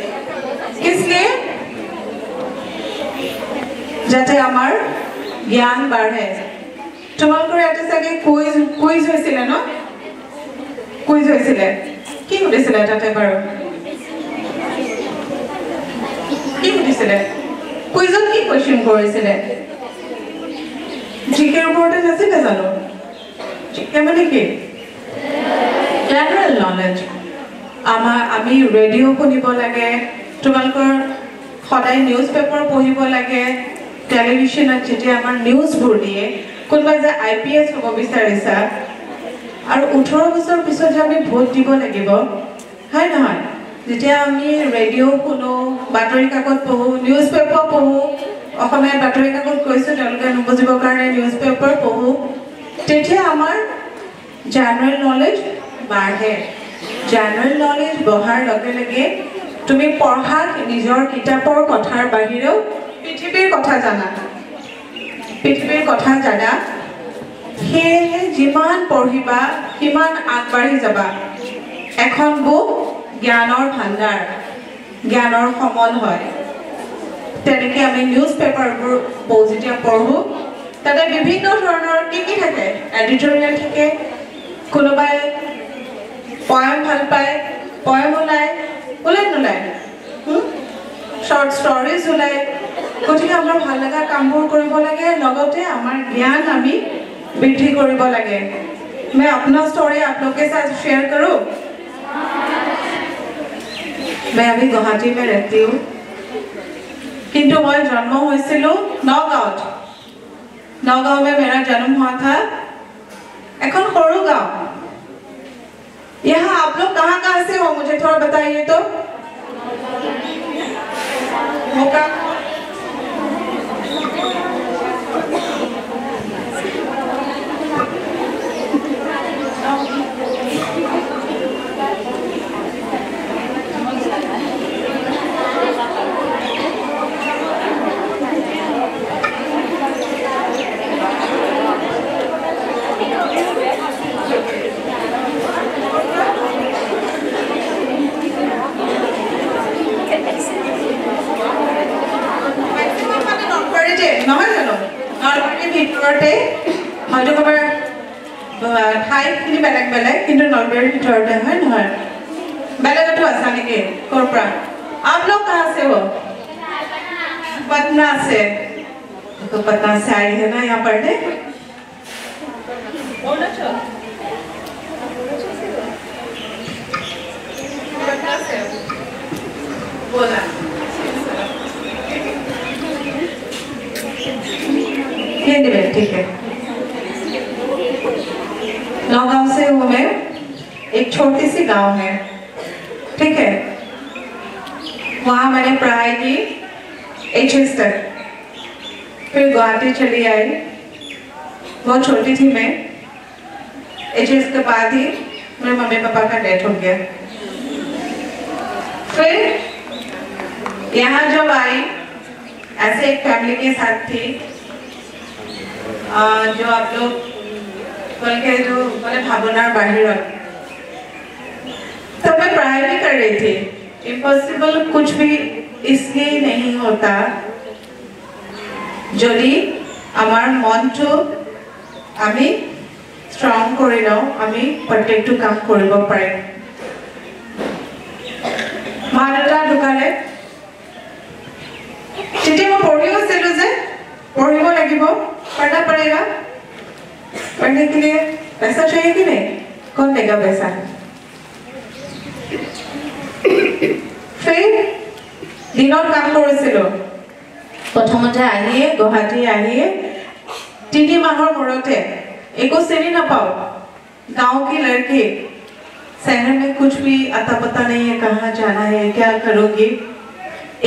इसलिए যাতে আমাৰ জ্ঞান বাঢ়ে। তোমালোকৰ এটা চাগে কুইজ হৈছিল ন? কুইজ হৈছিল, কি সুধিছিলে তাতে বাৰু? কি সুধিছিলে কুইজত? কি কোৱেশ্চন কৰিছিলে? জিকেৰ ওপৰতে নাছিলে জানো? জিকে মানে কি? General knowledge. আমি ৰেডিঅ' শুনিব লাগে, তোমালোকৰ সদায় নিউজ পেপাৰ পঢ়িব লাগে, টেলিভিশ্যনত যেতিয়া আমাৰ নিউজবোৰ দিয়ে, কোনোবাই যে আইপিএছ হ'ব বিচাৰিছা আৰু 18 বছৰ পিছত যে আমি ভোট দিব লাগিব, হয় নহয়? যেতিয়া আমি ৰেডিঅ' শুনো, বাতৰি কাকত পঢ়ো, নিউজ পেপাৰ পঢ়ো, অসমীয়া বাতৰি কাকত কৈছোঁ তেওঁলোকে নুবুজিবৰ কাৰণে নিউজ পেপাৰ পঢ়ো, তেতিয়া আমাৰ জেনাৰেল নলেজ বাঢ়ে। জেনাৰেল নলেজ বঢ়াৰ লগে লগে তুমি পঢ়াত নিজৰ কিতাপৰ কথাৰ বাহিৰেও পৃথিৱীৰ কথা জানা, পৃথিৱীৰ কথা জানা। সেয়েহে যিমান পঢ়িবা সিমান আগবাঢ়ি যাবা। এখন বুক জ্ঞানৰ ভাণ্ডাৰ, জ্ঞানৰ সমল হয়। তেনেকৈ আমি নিউজ পেপাৰবোৰ যেতিয়া পঢ়োঁ, তাতে বিভিন্ন ধৰণৰ কি থাকে, এডিটৰিয়েল থাকে, কোনোবাই পয়েম ভাল পায়, পয়েম ওলায় নোলায়, শৰ্ট ষ্টৰিজ ওলায়। গতিকে আমাৰ ভাল লগা কামবোৰ কৰিব লাগে, লগতে আমাৰ জ্ঞান আমি বৃদ্ধি কৰিব লাগে। मैं अपना स्टोरी आप लोग के साथ शेयर करूं। मैं अभी गुवाहाटी में रहती हूँ, किंतु मैं जन्म हुईसिलो नगाँव। नगाँव में मेरा जन्म हुआ था। এখন সৰু गाँव। यहाँ आप लोग कहाँ से हो, मुझे थोड़ा बताइए तो। मोका ওচৰতে হয়তো ক'বাৰ ঠাইখিনি বেলেগ বেলেগ কিন্তু নলবাৰীৰ ভিতৰতে হয় নহয় বেলেগতো আছা নেকি ক'ৰ পৰা आप लोग कहाँ से हो पटना से तो पटना से आई है ना यहाँ पढ़ने बोला हिंदी में ठीक है नौगांव से हूँ मैं एक छोटी सी गांव है ठीक है वहाँ मैंने पढ़ाई की HS तक फिर गुवाहाटी चली आई बहुत छोटी थी मैं HS के बाद ही मेरे मम्मी पापा का डेथ हो गया फिर यहाँ जब आई ऐसे एक फैमिली के साथ थी जो आप लोग बोल के जो बोले भावनार बाहिर तब मैं पढ़ाई भी कर रही थी इम्पॉसिबल कुछ भी इसलिए नहीं होता যদি আমার মনটো আমি স্ট্রং করে নাও আমি প্রত্যেকটো কাম কৰিব পাৰিম মা দেউতা ঢুকালে তেতিয়া মই পঢ়িও আছিলো যে পঢ়িব লাগিব पढ़ना पड़ेगा पढ़ने के लिए पैसा चाहिए कि नहीं कौन देगा पैसा फिर दिनों काम কৰিছিলো প্ৰথমতে আহিয়ে গুৱাহাটী আহিয়ে 3 মাহৰ মূৰতে एको চিনি নাপাও गांव की लड़की शहर में कुछ भी आता पता नहीं है कहाँ जाना है क्या करोगी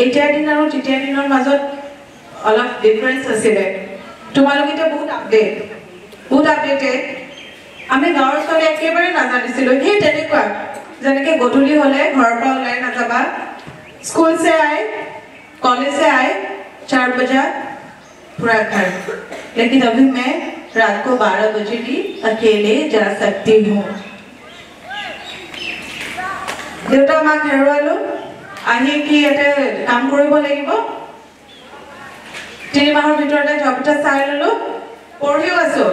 এতিয়া দিন আৰু তেতিয়া দিনৰ মাজত অলপ ডিফাৰেন্স আছিল তোমালোক এটা বহুত আপডেটেড আমি গাঁৱৰ ছোৱালী একেবাৰে নাজানিছিলো সেই তেনেকুৱা যেনেকে গধূলি হলে ঘৰৰ পৰা ওলাই নাযাবা स्कूल से आए कॉलेज से आए 4 बजे पूरा घर लेकिन अभी मैं रात को 12 बजे भी अकेले जा सकती हूँ देउता माँ हेरुवालो आही कि एटे काम কৰিব লাগিব 3 माहर ভিতৰতে जॉब এটা চাই ললো পঢ়িও আছো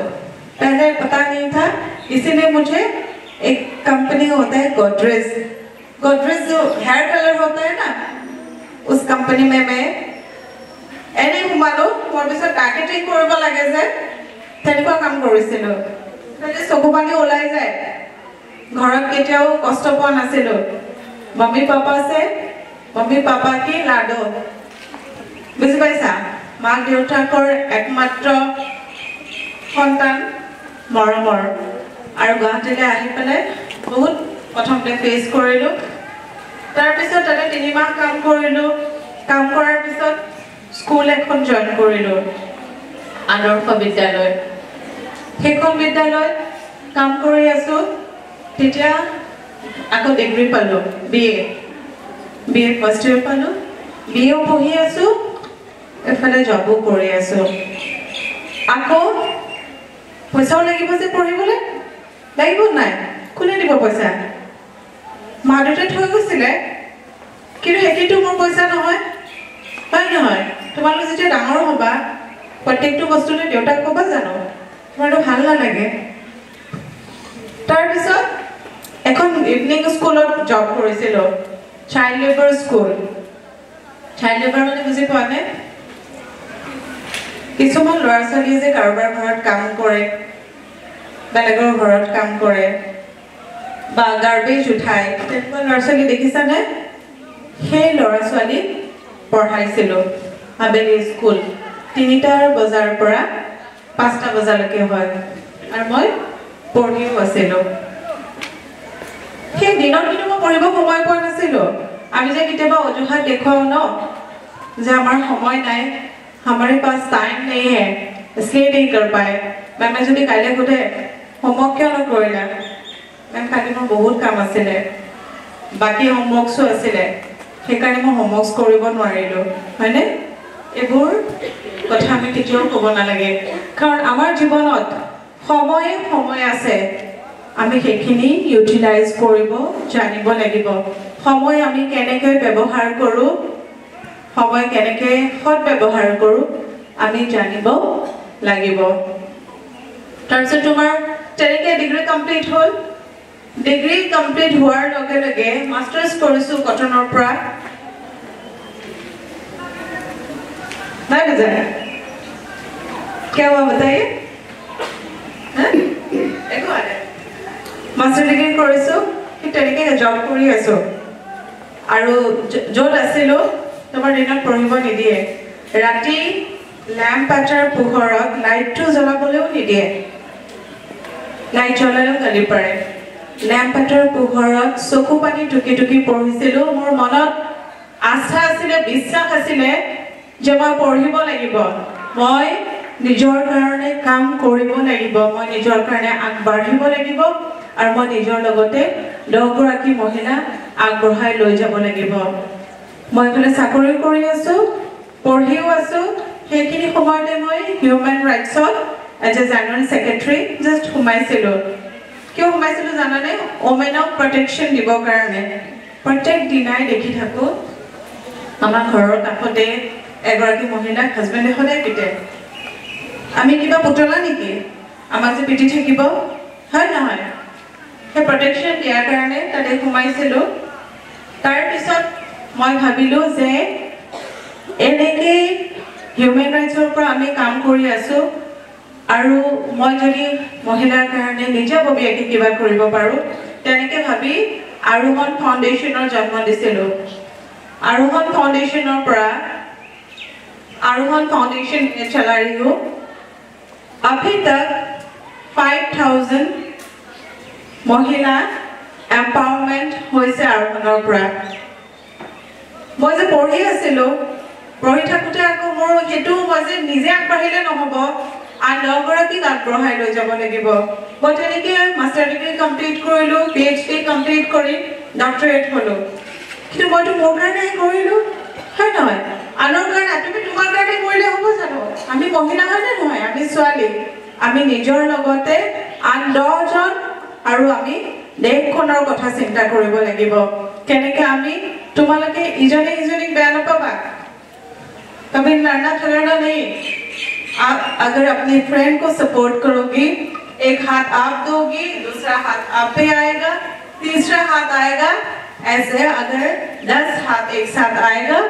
पहले पता नहीं था इसीलिए मुझे एक कंपनी होता है गोदरेज जो हेयर कलर होता है ना उस कंपनी में मैं एने घुमालो मोर बिसर मार्केटिंग কৰিব লাগে যে তেনেকুৱা কাম কৰিছিলো মানে সববানি ওলাই যায় ঘৰত কেতিয়াও কষ্ট পোৱা নাছিলো मम्मी पापा की लाडो বুজি পাইছা মাক দেউতাকৰ একমাত্ৰ সন্তান মৰমৰ আৰু গুৱাহাটীলৈ আহি পেলাই বহুত প্ৰথমতে ফেস কৰিলো তাৰ পিছত তাতে 3 মাহ কাম কৰিলো কাম কৰাৰ পিছত স্কুল এখন জয়েন কৰিলো আদৰ্শ বিদ্যালয় সেইখন বিদ্যালয়ত কাম কৰি আছো তেতিয়া আকৌ ডিগ্ৰী পালো বিএ ফাৰ্ষ্ট ইয়াৰ পালো বিএও পঢ়ি আছো এফালে জবও কৰি আছো আকৌ পইচাও লাগিব যে পঢ়িবলৈ লাগিব নাই কোনে দিব পইচা মা দেউতাই থৈ গৈছিলে কিন্তু একেটো মোৰ পইচা নহয় হয় নহয় তোমালোক যেতিয়া ডাঙৰ হ'বা প্ৰত্যেকটো বস্তুতে দেউতাক ক'বা জানো তোমাৰটো ভাল নালাগে তাৰপিছত এখন ইভিনিং স্কুলত জব কৰিছিলো child labour school child labour মানে বুজি পোৱা নে কিছুমান ল'ৰা ছোৱালী যে কাৰোবাৰ ঘৰত কাম কৰে বেলেগৰ ঘৰত কাম কৰে বা গাৰ্বেজ উঠায় তেনেকুৱা ল'ৰা ছোৱালী দেখিছানে সেই ল'ৰা ছোৱালী পঢ়াইছিলো আবেলি স্কুল 3টা বজাৰ পৰা 5টা বজালৈকে হয় আৰু মই পঢ়িও আছিলো সেই দিনৰ কিন্তু মই পঢ়িব সময় পোৱা নাছিলো আমি যে কেতিয়াবা অজুহাত দেখুৱাও ন যে আমাৰ সময় নাই हमारे पास टाइम नहीं है इसलिए नहीं कर पाए मैम যদি কাইলে খুদে হোমৱৰ্ক কিয় নকৰিলা मैम কালি মোৰ বহুত কাম আছিল বাকি হোমৱৰ্কছো আছিল সেইকাৰণে মই হোমৱৰ্ক কৰিব নোৱাৰিলো হয়নে এবোৰ কথা আমি কেতিয়াও ক'ব নালাগে কাৰণ আমাৰ জীৱনত সময় আছে আমি সেইখিনি ইউটিলাইজ কৰিব জানিব লাগিব সময় আমি কেনেকৈ ব্যৱহাৰ কৰো সময় কেনেকৈ সৎ ব্যৱহাৰ কৰো আমি জানিব লাগিব তাৰপিছত তোমাৰ তেনেকৈ ডিগ্ৰী কমপ্লিট হ'ল ডিগ্ৰী কমপ্লিট হোৱাৰ লগে লগে মাষ্টাৰ্ছ কৰিছোঁ কটনৰ পৰা নাই বুজায় क्या हुआ बताइए একো আনে মাষ্টাৰ ডিগ্ৰী কৰিছোঁ তেনেকৈ জব কৰি আছোঁ আৰু য'ত আছিলোঁ তোমাৰ দিনত পঢ়িব নিদিয়ে ৰাতি লেম্প আটাৰ পোহৰত লাইটটো জ্বলাবলৈও নিদিয়ে লাইট জ্বলালেও গালি পাৰে লেম্প আটাৰ পোহৰত চকু পানী টুকি টুকি পঢ়িছিলোঁ মোৰ মনত আস্থা আছিলে বিশ্বাস আছিলে যে মই পঢ়িব লাগিব মই নিজৰ কাৰণে কাম কৰিব লাগিব মই নিজৰ কাৰণে আগবাঢ়িব লাগিব আৰু মই নিজৰ লগতে 10 গৰাকী মহিলা আগবঢ়াই লৈ যাব লাগিব মই এফালে চাকৰি কৰি আছোঁ পঢ়িও আছোঁ সেইখিনি সময়তে মই হিউমেন ৰাইটছত as a general secretary just সোমাইছিলোঁ কিয় সোমাইছিলোঁ জানানে ওমেনক প্ৰটেকশ্যন দিবৰ কাৰণে প্ৰত্যেক দিনাই দেখি থাকোঁ আমাৰ ঘৰৰ কাষতে এগৰাকী মহিলাক হাজবেণ্ডে সদায় পিটে আমি কিবা পুতলা নেকি আমাক যে পিটি থাকিব হয় নহয় সেই প্ৰটেকশ্যন দিয়াৰ কাৰণে তাতে সোমাইছিলোঁ তাৰপিছত মই ভাবিলোঁ যে এনেকৈ হিউমেন ৰাইটছৰ পৰা আমি কাম কৰি আছোঁ আৰু মই যদি মহিলাৰ কাৰণে নিজাববীয়াকৈ কিবা কৰিব পাৰোঁ তেনেকৈ ভাবি আৰোহণ ফাউণ্ডেশ্যনৰ জন্ম দিছিলোঁ আৰোহণ ফাউণ্ডেশ্যনৰ পৰা आरोहण फाउंडेशन चला रही हूँ अभी तक 5000 महिला एम्पावरमेंट होइसे आरोहणर পৰা মই যে পঢ়ি আছিলোঁ পঢ়ি থাকোঁতে আকৌ মোৰ হেতু মই যে নিজে আগবাঢ়িলে নহ'ব আন 10 গৰাকীক আগবঢ়াই লৈ যাব লাগিব মই তেনেকৈ মাষ্টাৰ ডিগ্ৰী কমপ্লিট কৰিলোঁ PhD কমপ্লিট কৰি ডক্টৰেট হ'লোঁ কিন্তু মইতো মোৰ কাৰণে কৰিলোঁ হয় নহয় আনৰ কাৰণে তুমি তোমাৰ কাৰণে কৰিলে হ'ব জানো আমি মহিলা হয় নে নহয় আমি ছোৱালী আমি নিজৰ লগতে আন 10 জন আৰু আমি দেশখনৰ কথা চিন্তা কৰিব লাগিব কেনেকৈ আমি তোমালোকে ইজনে ইজনীক বেয়া নাপাবা कभी लड़ना झगड़ना नहीं आप अगर अपने फ्रेंड को सपोर्ट करोगी एक हाथ आप दोगी दूसरा हाथ आप पे आएगा तीसरा हाथ आएगा ऐसे अगर 10 हाथ एक साथ आएगा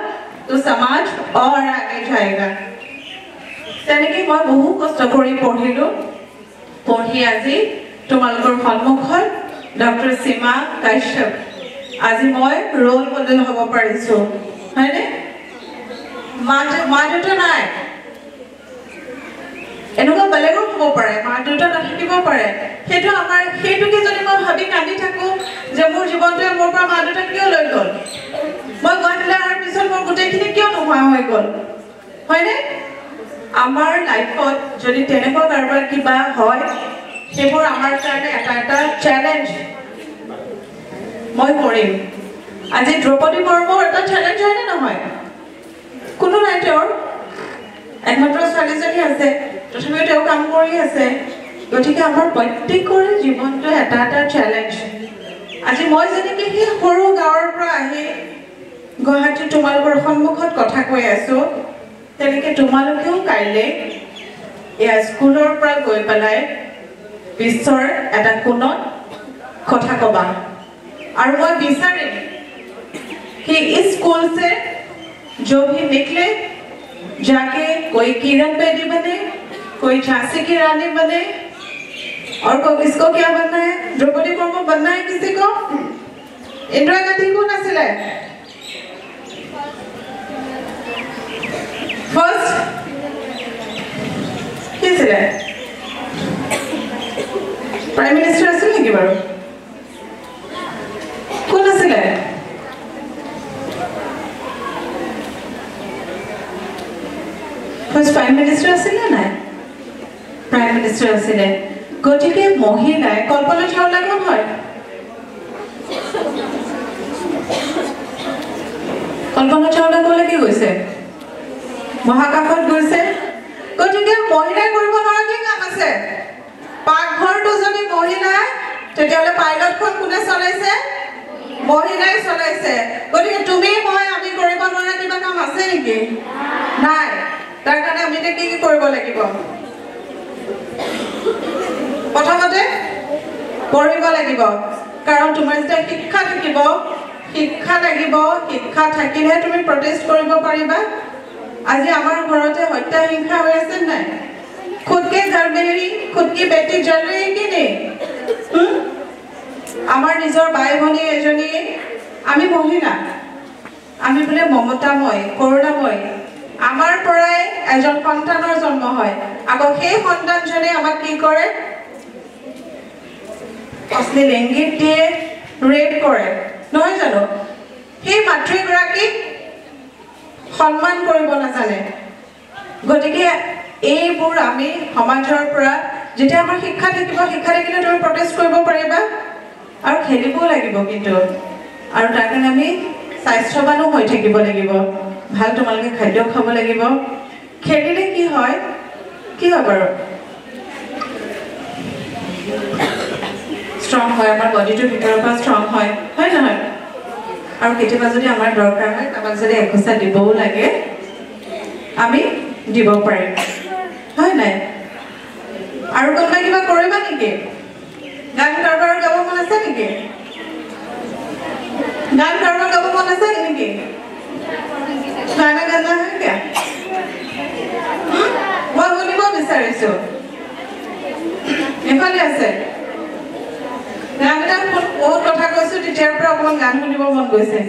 तो समाज और आगे जाएगा তেনেকৈ মই বহু কষ্ট কৰি পঢ়িলোঁ পঢ়ি আজি তোমালোকৰ সন্মুখত ডক্টৰ সীমা কাশ্যপ আজি মই ৰোল মডেল হ'ব পাৰিছোঁ হয়নে মা দেউতা নাই এনেকুৱা বেলেগো হ'ব পাৰে মা দেউতা নাথাকিব পাৰে সেইটোকে যদি মই ভাবি কান্দি থাকোঁ যে মোৰ জীৱনটোৱে মোৰ পৰা মা দেউতা কিয় লৈ গ'ল মই গুৱাহাটীলৈ অহাৰ পিছত মোৰ গোটেইখিনি কিয় নোহোৱা হৈ গ'ল হয়নে আমাৰ লাইফত যদি তেনেকুৱা কাৰোবাৰ কিবা হয় সেইবোৰ আমাৰ কাৰণে এটা চেলেঞ্জ মই কৰিম আজি দ্ৰৌপদী মুৰ্মুৰ এটা চেলেঞ্জ হয়নে নহয় কোনো নাই তেওঁৰ একমাত্ৰ ছোৱালীজনী আছে তথাপিও তেওঁ কাম কৰি আছে গতিকে আমাৰ প্ৰত্যেকৰে জীৱনটো এটা চেলেঞ্জ আজি মই যেনেকৈ সেই সৰু গাঁৱৰ পৰা আহি গুৱাহাটী তোমালোকৰ সন্মুখত কথা কৈ আছোঁ তেনেকৈ তোমালোকেও কাইলৈ এয়া স্কুলৰ পৰা গৈ পেলাই বিশ্বৰ এটা কোণত কথা ক'বা আৰু মই বিচাৰিম कि इस स्कूल से जो भी निकले जाके कोई किरण बेदी बने कोई झांसी की रानी बने और किसको क्या बनना है द्रौपदी मुर्मू बनना है किसी को इंदिरा गांधी को ना सिले फर्स्ट किस सिले प्राइम मिनिस्टर আছিল নেকি বাৰু কোন আছিল ফাৰ্ষ্ট প্ৰাইম মিনিষ্টাৰ আছিল না প্ৰাইম মিনিষ্টাৰ আছিল গতিকে মহিলাই কল্পনা চাওলা কোন হয় কল্পনা চাওলা ক'লে কি গৈছে মহাকাশত গৈছে গতিকে মহিলাই কৰিব নোৱাৰা কি কাম আছে পাকঘৰটো যদি মহিলাই তেতিয়াহ'লে পাইলটখন কোনে চলাইছে মহিলাই চলাইছে গতিকে তুমি মই আমি কৰিব নোৱাৰা কিবা কাম আছে নেকি নাই তাৰ কাৰণে আমি কি কৰিব লাগিব প্ৰথমতে পঢ়িব লাগিব কাৰণ তোমাৰ যেতিয়া শিক্ষা থাকিব শিক্ষা লাগিব শিক্ষা থাকিলে তুমি প্ৰটেষ্ট কৰিব পাৰিবা আজি আমাৰ ঘৰতে হত্যা হিংসা হৈ আছে নাই खुद के घर में ही खुद की बेटी जल रही है कि नहीं আমার নিজৰ ভাই ভনী এজনী আমি মহিলা আমি বলে মমতাময় কৰুণাময় আমাৰ পৰাই এজন সন্তানৰ জন্ম হয় আকৌ সেই সন্তানজনে আমাক কি কৰে অশ্লীল ইংগিত দিয়ে ৰেপ কৰে নহয় জানো সেই মাতৃগৰাকী সন্মান কৰিব নাজানে গতিকে এইবোৰ আমি সমাজৰ পৰা যেতিয়া আমাৰ শিক্ষা থাকিলে তুমি প্ৰটেষ্ট কৰিব পাৰিবা আৰু খেলিব লাগিব কিন্তু আৰু তাৰ কাৰণে আমি স্বাস্থ্যৱানো হৈ থাকিব লাগিব ভাল তোমালোকে খাদ্য খাব লাগিব খেলিলে কি হয় বাৰু ষ্ট্ৰং হয় আমাৰ বডিটো ভিতৰৰ পৰা ষ্ট্ৰং হয় নহয় আৰু কেতিয়াবা যদি আমাৰ দৰকাৰ হয় কাৰোবাক যদি এখোচা দিবও লাগে আমি দিব পাৰিম হয় নাই আৰু কোনোবা কিবা কৰিবা নেকি গান কাৰোবাৰ গাব মন আছে নেকি গান কাৰোবাৰ গাব মন আছে নেকি গানা হয় কিয় মই শুনিব বিচাৰিছো এফালে আছে গান গান বহুত কথা কৈছো তেতিয়াৰ পৰা অকণমান গান শুনিব মন গৈছে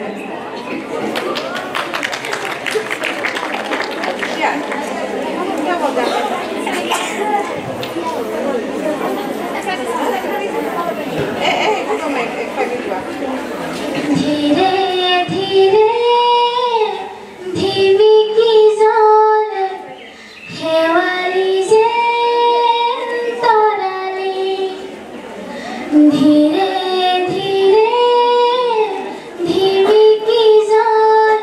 धीरे धीरे धीमी की जोर हेवाली जे तोराली धीरे धीरे धीमी की जोर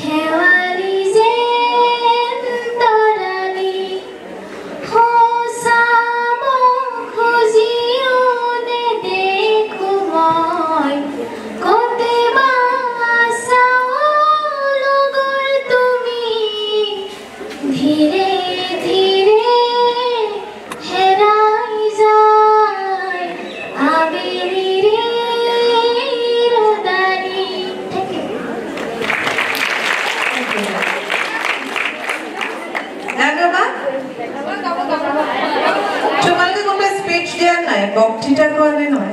हेवाली जे तोराली हो सामो खुजियो ने देखो মই কোতে বাসাও লগৰ তুমি ধীৰে ধীৰে হেৰাই যায় আবেলিৰে ৰদানি গানবা তোমালোকে কোনোবা স্পীচ দিয়া নাই বক্তৃতা কোৱা নাই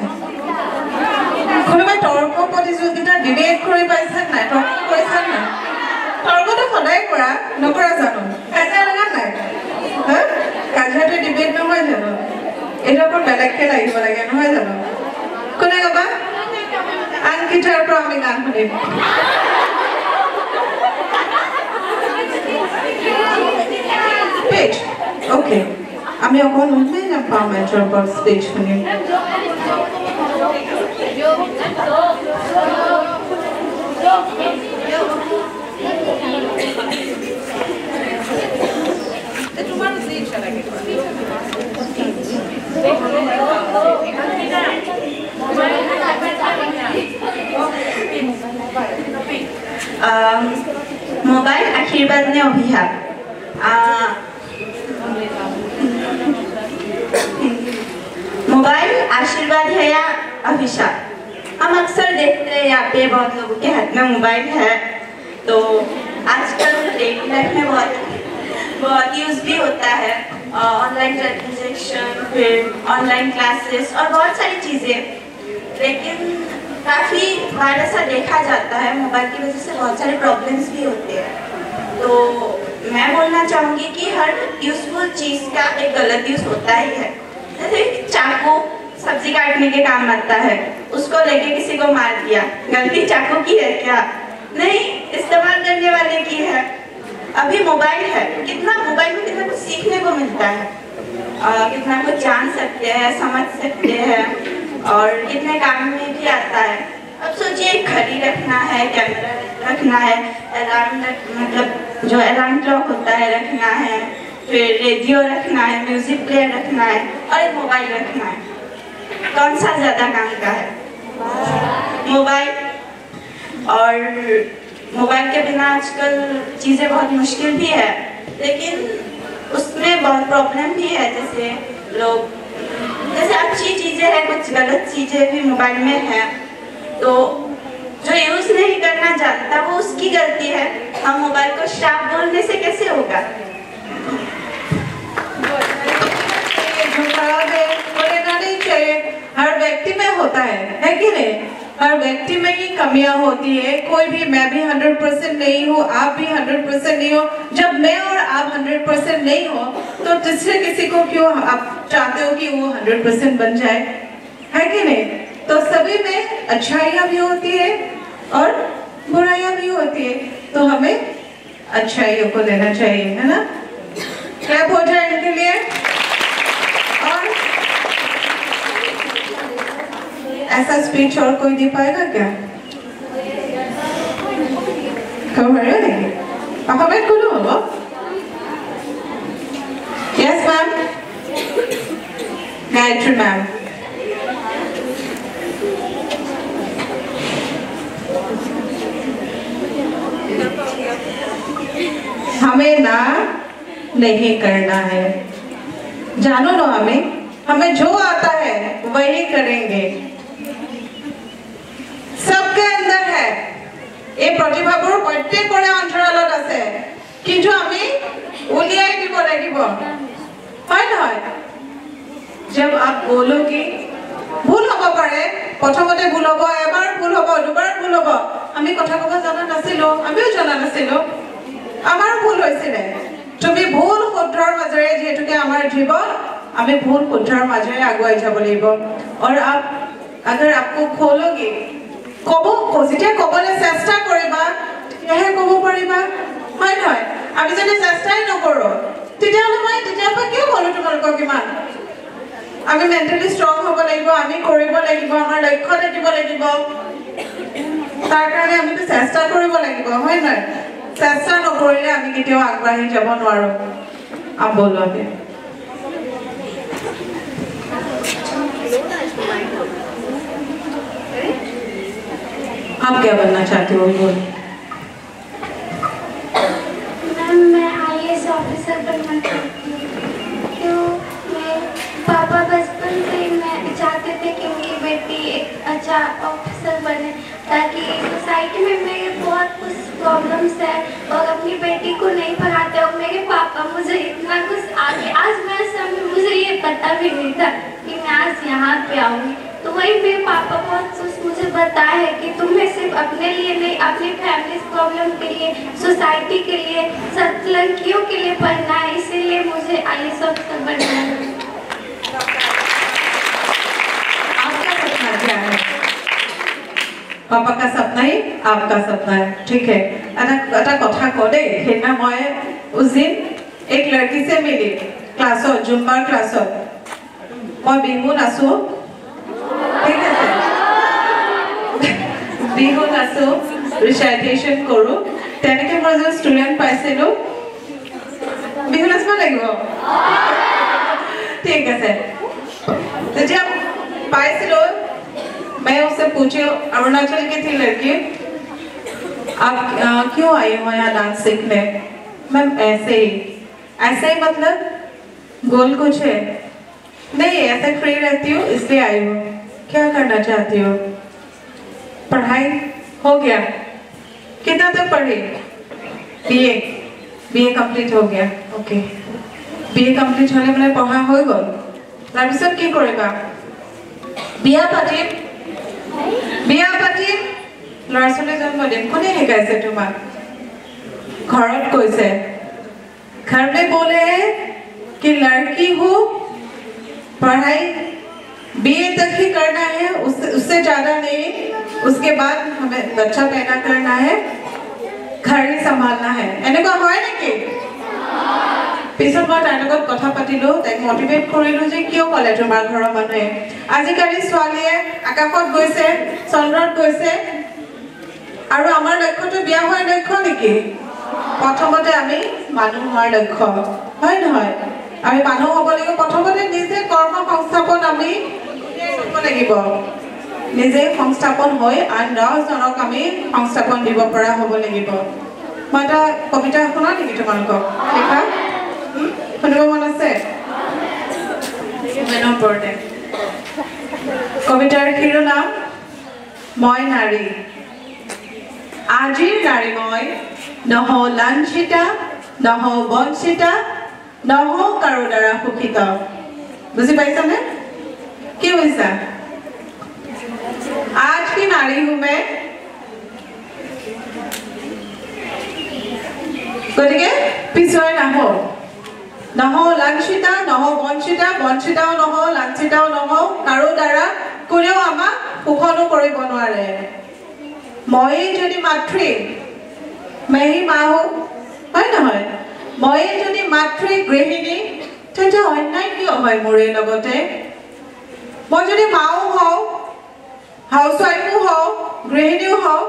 কোনোবাই তৰ্ক প্ৰতিযোগিতা ডিবেট কৰি পাইছে নাই তৰ্ক কৰিছে নাই তৰ্কটো সদায় কৰা নকৰা জানো কাজিয়া লগা নাই কাজিয়াটো ডিবেট নহয় জানো এইটো আকৌ বেলেগকে লাগিব লাগে নহয় জানো কোনে কবা আনকিটাৰ পৰা আমি গান শুনিম স্পীচ অ'কে আমি অকণ উমেন এম্পাৱাৰমেণ্টৰ ওপৰত স্পীচ শুনিম मोबाइल आशीर्वाद ने अभिशाप मोबाइल आशीर्वाद है या अभिशाप हम अक्सर देखते हैं यहाँ पे बहुत लोगों के हाथ में मोबाइल है तो आजकल डेली लाइफ में बहुत यूज भी होता है ऑनलाइन ट्रांजैक्शन फिर ऑनलाइन क्लासेस और बहुत सारी चीज़ें लेकिन काफ़ी बार ऐसा देखा जाता है मोबाइल की वजह से बहुत सारे प्रॉब्लम्स भी होते हैं तो मैं बोलना चाहूँगी कि हर यूजफुल चीज़ का एक गलत यूज़ होता ही है जैसे चाकू सब्जी काटने के काम आता है उसको लेके किसी को मार दिया गलती चाकू की है क्या नहीं इस्तेमाल करने वाले की है अभी मोबाइल है मोबाइल में कितना कुछ सीखने को मिलता है कितना कुछ जान सकते हैं समझ सकते हैं और कितने काम में भी आता है अब सोचिए घड़ी रखना है कैमरा रखना है अलार्म मतलब जो अलार्म क्लॉक होता है रखना है फिर रेडियो रखना है म्यूजिक प्लेयर रखना है और एक मोबाइल रखना है कौन सा ज़्यादा काम का है मोबाइल और मोबाइल के बिना आजकल चीज़ें बहुत मुश्किल भी है लेकिन उसमें बहुत प्रॉब्लम भी है जैसे लोग जैसे अच्छी चीजें हैं, कुछ गलत चीजें भी मोबाइल में है, तो जो यूज नहीं करना जानता वो उसकी गलती है। हम मोबाइल को श्राप बोलने से कैसे होगा? बोलना नहीं चाहिए। हर व्यक्ति में होता है कि नहीं? हर व्यक्ति में ही कमियां होती है। कोई भी, मैं भी 100% नहीं हूँ, आप भी 100% नहीं हो। जब मैं और आप 100% नहीं हो तो दूसरे किसी को क्यों आप चाहते हो कि वो 100% बन जाए, है कि नहीं? तो सभी में अच्छाइयाँ भी होती है और बुराइयाँ भी होती है, तो हमें अच्छाइयों को लेना चाहिए, है ना? क्लैप हो जाए इनके लिए। और ऐसा स्पीच और कोई दे पाएगा क्या? आप हमें खोलो हो? Yes ma'am, Gayatri ma'am. हमें ना नहीं करना है, जानो ना, हमें जो आता है वही करेंगे। सबके अंदर है এই প্ৰতিভাবোৰ প্ৰত্যেকৰে অন্তৰালত আছে, কিন্তু আমি উলিয়াই দিব লাগিব, হয় নহয়? जब आप बोलोगे ভুল হ'ব পাৰে, প্ৰথমতে ভুল হ'ব, এবাৰ ভুল হ'ব, দুবাৰ ভুল হ'ব। আমি কথা ক'ব জানা নাছিলো, আমিও জানা নাছিলো, আমাৰো ভুল হৈছিলে। তুমি ভুল শুদ্ধৰ মাজেৰে, যেহেতুকে আমাৰ জীৱন, আমি ভুল শুদ্ধৰ মাজেৰে আগুৱাই যাব লাগিব। और आप अगर आपको खोलोगे, যেতিয়া ক'বলৈ চেষ্টা কৰিবা তেতিয়াহে ক'ব পাৰিবা, হয় নহয়? আমি যদি চেষ্টাই নকৰোঁ তেতিয়াহ'লে তেতিয়াৰ পৰা কিয় ক'লো তোমালোকক ইমান? আমি মেণ্টেলি ষ্ট্ৰং হ'ব লাগিব, আমি কৰিব লাগিব, আমাৰ লক্ষ্য থাকিব লাগিব, তাৰ কাৰণে আমি চেষ্টা কৰিব লাগিব, হয় নহয়? চেষ্টা নকৰিলে আমি কেতিয়াও আগবাঢ়ি যাব নোৱাৰোঁ। आप बोलोगे। आप क्या बनना चाहते हो? बोलो। मैम, मैं IAS ऑफिसर बनना चाहती हूँ। तो मैं पापा बचपन से मैं चाहते थे कि उनकी बेटी एक अच्छा ऑफिसर बने, ताकि सोसाइटी में मेरे बहुत कुछ प्रॉब्लम्स है और अपनी बेटी को नहीं पढ़ाते। और मेरे पापा मुझे इतना कुछ आगे, आज मैं समय मुझे ये पता भी नहीं था कि मैं आज यहाँ पे आऊँगी। तो वही मेरे पापा बहुत कुछ मुझे बताया है कि तुम्हें सिर्फ अपने लिए नहीं, अपनी फैमिली प्रॉब्लम के लिए, सोसाइटी के लिए, सब लड़कियों के लिए पढ़ना है। इसीलिए मुझे IAS ऑफिसर बनना है। आपका सपना क्या है? पापा का सपना ही आपका सपना है, ठीक है? এটা কথা কও দেই। সেইদিনা মই उस दिन एक लड़की से मिली क्लासत, जुम्बार क्लासत। मैं बिहु नाचो, ठीक है? बिहु नाचो, रिसाइटेशन करूँ, তেনেকে মই যে ষ্টুডেন্ট পাইছিলো। বিহু নাচিব লাগিব, ঠিক আছে? যেতিয়া পাইছিলো, मैं उससे पूछी, अरुणाचल की थी लड़की, आप क्यों आई हो यहाँ डांस सीखने? मैम ऐसे ही मतलब गोल कुछ है नहीं, ऐसे फ्री रहती हूँ इसलिए आई हूँ। क्या करना चाहती हो? पढ़ाई हो गया? कितना तक पढ़ी? BA कंप्लीट हो गया, ओके। BA कंप्लीट होने मैंने पढ़ा हो गल, তাৰপিছত কি কৰিবা? বিয়া পাতিম, ল'ৰা ছোৱালী জন্ম দিম। কোনে শিকাইছে তোমাক? ঘৰত কৈছে। घर में बोले कि लड़की हो पढ़ाई BA तक ही करना है, उससे ज़्यादा नहीं, उसके बाद हमें बच्चा पैदा करना है, घर ही संभालना है। এনেকুৱা হয় নেকি? পিছত মই তাইৰ লগত কথা পাতিলোঁ, তাইক মটিভেট কৰিলোঁ যে কিয় ক'লে তোমাৰ ঘৰৰ মানুহে। আজিকালি ছোৱালীয়ে আকাশত গৈছে, চন্দ্ৰত গৈছে, আৰু আমাৰ লক্ষ্যটো বিয়া হোৱাৰ লক্ষ্য নেকি? প্ৰথমতে আমি মানুহ হোৱাৰ লক্ষ্য, হয় নহয়? আমি মানুহ হ'ব লাগিব। প্ৰথমতে নিজে কৰ্ম সংস্থাপন আমি কৰিব লাগিব, নিজে সংস্থাপন হৈ আন 10 জনক আমি সংস্থাপন দিব পৰা হ'ব লাগিব। মই এটা কবিতা শুনা নেকি তোমালোকক? শুনিব মন আছে? কবিতাৰ শিৰোনাম মই নাৰী। আজিৰ নাৰী মই নহওঁ লাঞ্ছিতা, নহওঁ বঞ্চিতা, নহওঁ কাৰো দ্বাৰা শোষিত। বুজি পাইছানে? কি বুজিছা? आज की नारी हूं मैं, गतिके पिछुৱাই নাহওঁ, নহওঁ লাঞ্ছিতা, নহওঁ বঞ্চিতা, বঞ্চিতাও নহওঁ, লাঞ্ছিতাও নহওঁ, কাৰো দ্বাৰা কোনেও আমাক শোষণো কৰিব নোৱাৰে। মই যদি মাতৃ, মেহি মা হওঁ, হয় নহয়? মই যদি মাতৃ গৃহিণী, তেন্তে অন্যায় কিয় হয় মোৰে লগতে? মই যদি মাও হওঁ, হাউচৱাইফো হওঁ, গৃহিণীও হওঁ,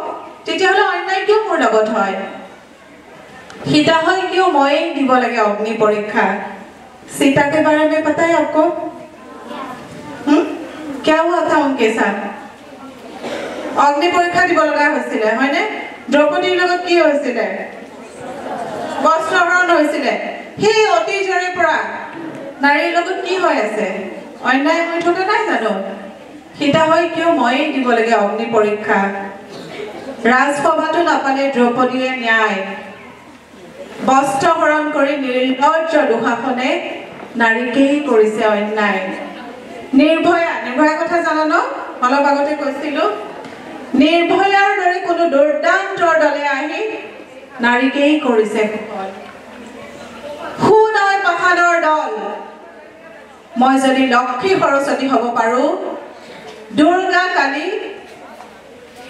তেতিয়াহ'লে অন্যায় কিয় মোৰ লগত হয়? सीता है क्यों मोए দিব লাগে অগ্নি পরীক্ষা? सीता के बारे में पता है आपको? क्या हुआ था उनके साथ? অগ্নি পরীক্ষা দিব লগা হৈছিল, হয়নে? দ্ৰৌপদীৰ লগত কি হৈছিল? বস্ত্ৰহৰণ হৈছিল। সেই অতীজৰে পৰা নাৰীৰ লগত কি হৈ আছে? অন্যায় হৈ থকা নাই জানো? सीता है क्यों मोए দিব লাগে অগ্নি পরীক্ষা? ৰাজসভাটো নাপালে দ্ৰৌপদীয়ে ন্যায়, বস্ত্ৰহৰণ কৰি নিৰ্লজ্জ দুঃশাসনে নাৰীকেই কৰিছে অন্যায়। নিৰ্ভয়া, নিৰ্ভয়াৰ কথা জানা ন? অলপ আগতে কৈছিলো। নিৰ্ভয়াৰ দৰে কোনো দুৰ্দান্তৰ দলে আহি নাৰীকেই কৰিছে সুনয় পাহাৰৰ দল। মই যদি লক্ষ্মী সৰস্বতী হ'ব পাৰো, দুৰ্গা কালী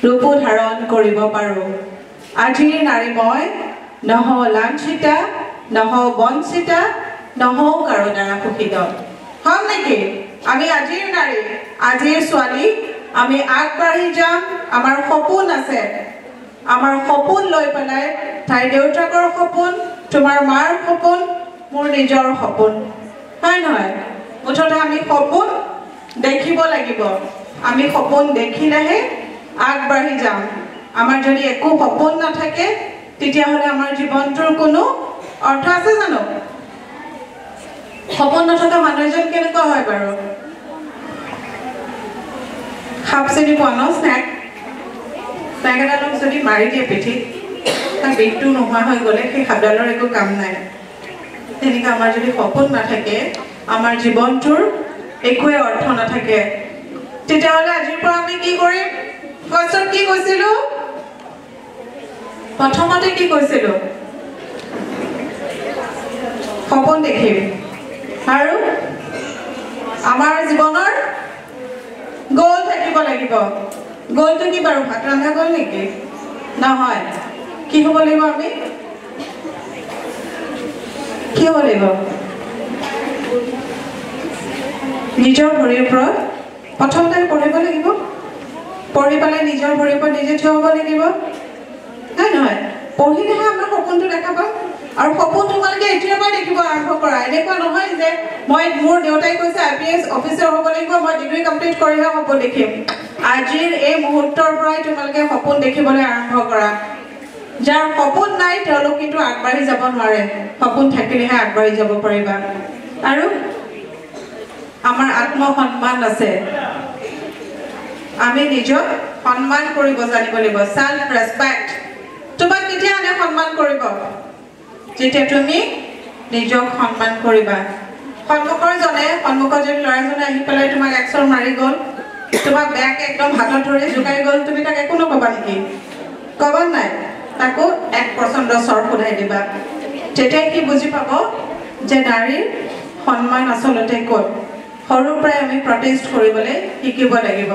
ৰূপ ধাৰণ কৰিব পাৰো। আজিৰ নাৰী মই নহওঁ লাঞ্ছিতা, নহওঁ বঞ্চিতা, নহওঁ কাৰো দ্বাৰা শোষিত। হম নেকি? আমি আজিৰ নাৰী, আজিৰ ছোৱালী, আমি আগবাঢ়ি যাম। আমাৰ সপোন আছে, আমাৰ সপোন লৈ পেলাই তাইৰ দেউতাকৰ সপোন, তোমাৰ মাৰ সপোন, মোৰ নিজৰ সপোন, হয় নহয়? মুঠতে আমি সপোন দেখিব লাগিব। আমি সপোন দেখিলেহে আগবাঢ়ি যাম। আমাৰ যদি একো সপোন নাথাকে, তেতিয়াহ'লে আমাৰ জীৱনটোৰ কোনো অৰ্থ আছে জানো? সপোন নথকা মানুহ এজন কেনেকুৱা হয় বাৰু? সাপ চিনি পোৱা ন? স্নেক এডালক যদি মাৰি দিয়ে পিঠিত, তাৰ বিষটো নোহোৱা হৈ গ'লে সেই সাপডালৰ একো কাম নাই। তেনেকৈ আমাৰ যদি সপোন নাথাকে, আমাৰ জীৱনটোৰ একোৱে অৰ্থ নাথাকে। তেতিয়াহ'লে আজিৰ পৰা আমি কি কৰিম? ফাৰ্ষ্টত কি কৈছিলো? প্ৰথমতে কি কৈছিলো? সপোন দেখিম আৰু আমাৰ জীৱনৰ গোল থাকিব লাগিব। গোলটো কি বাৰু? ভাত ৰন্ধা গোল নেকি? নহয়। কি হ'ব লাগিব? আমি কি হ'ব লাগিব? নিজৰ ভৰিৰ ওপৰত প্ৰথমতে পঢ়িব লাগিব। পঢ়ি পেলাই নিজৰ ভৰিৰ ওপৰত নিজে থিয় হ'ব লাগিব, হয় নহয়? পঢ়িলেহে আমাৰ সপোনটো দেখা পাম। আৰু সপোন তোমালোকে এতিয়াৰ পৰাই দেখিব আৰম্ভ কৰা। এনেকুৱা নহয় যে মই মোৰ দেউতাই কৈছে IPS অফিচাৰ হ'ব লাগিব, মই ডিগ্ৰী কমপ্লিট কৰিহে সপোন দেখিম। আজিৰ এই মুহূৰ্তৰ পৰাই তোমালোকে সপোন দেখিবলৈ আৰম্ভ কৰা। যাৰ সপোন নাই তেওঁলোক কিন্তু আগবাঢ়ি যাব নোৱাৰে। সপোন থাকিলেহে আগবাঢ়ি যাব পাৰিবা। আৰু আমাৰ আত্মসন্মান আছে। আমি নিজক সন্মান কৰিব জানিব লাগিব। সেল্ফ ৰেসপেক্ট। তোমাক কেতিয়া আনে সন্মান কৰিব? যেতিয়া তুমি নিজক সন্মান কৰিবা। সন্মুখৰ যদি ল'ৰাজনে আহি পেলাই তোমাক একচৰ মাৰি গ'ল, তোমাক বেয়াকে একদম হাতত ধৰি জোকাৰি গ'ল, তুমি তাক একো নকবা নেকি? কবা নাই? তাকো 1% চৰ ফুলাই দিবা। তেতিয়া কি বুজি পাব যে নাৰীৰ সন্মান আচলতে ক'ত? সৰুৰ পৰাই আমি প্ৰটেষ্ট কৰিবলৈ শিকিব লাগিব।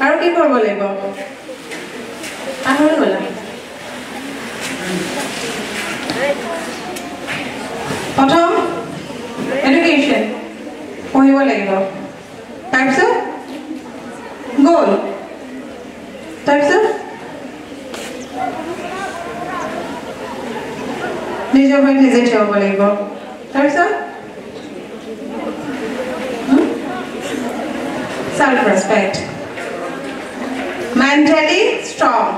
আৰু কি কৰিব লাগিব? পাহৰি গ'লা। প্ৰথম এডুকেশ্যন পঢ়িব লাগিব, তাৰপিছত গ'ল, তাৰপিছত নিজৰ ভৰিত নিজে থিয় হ'ব লাগিব, তাৰপিছত self respect, mentally strong.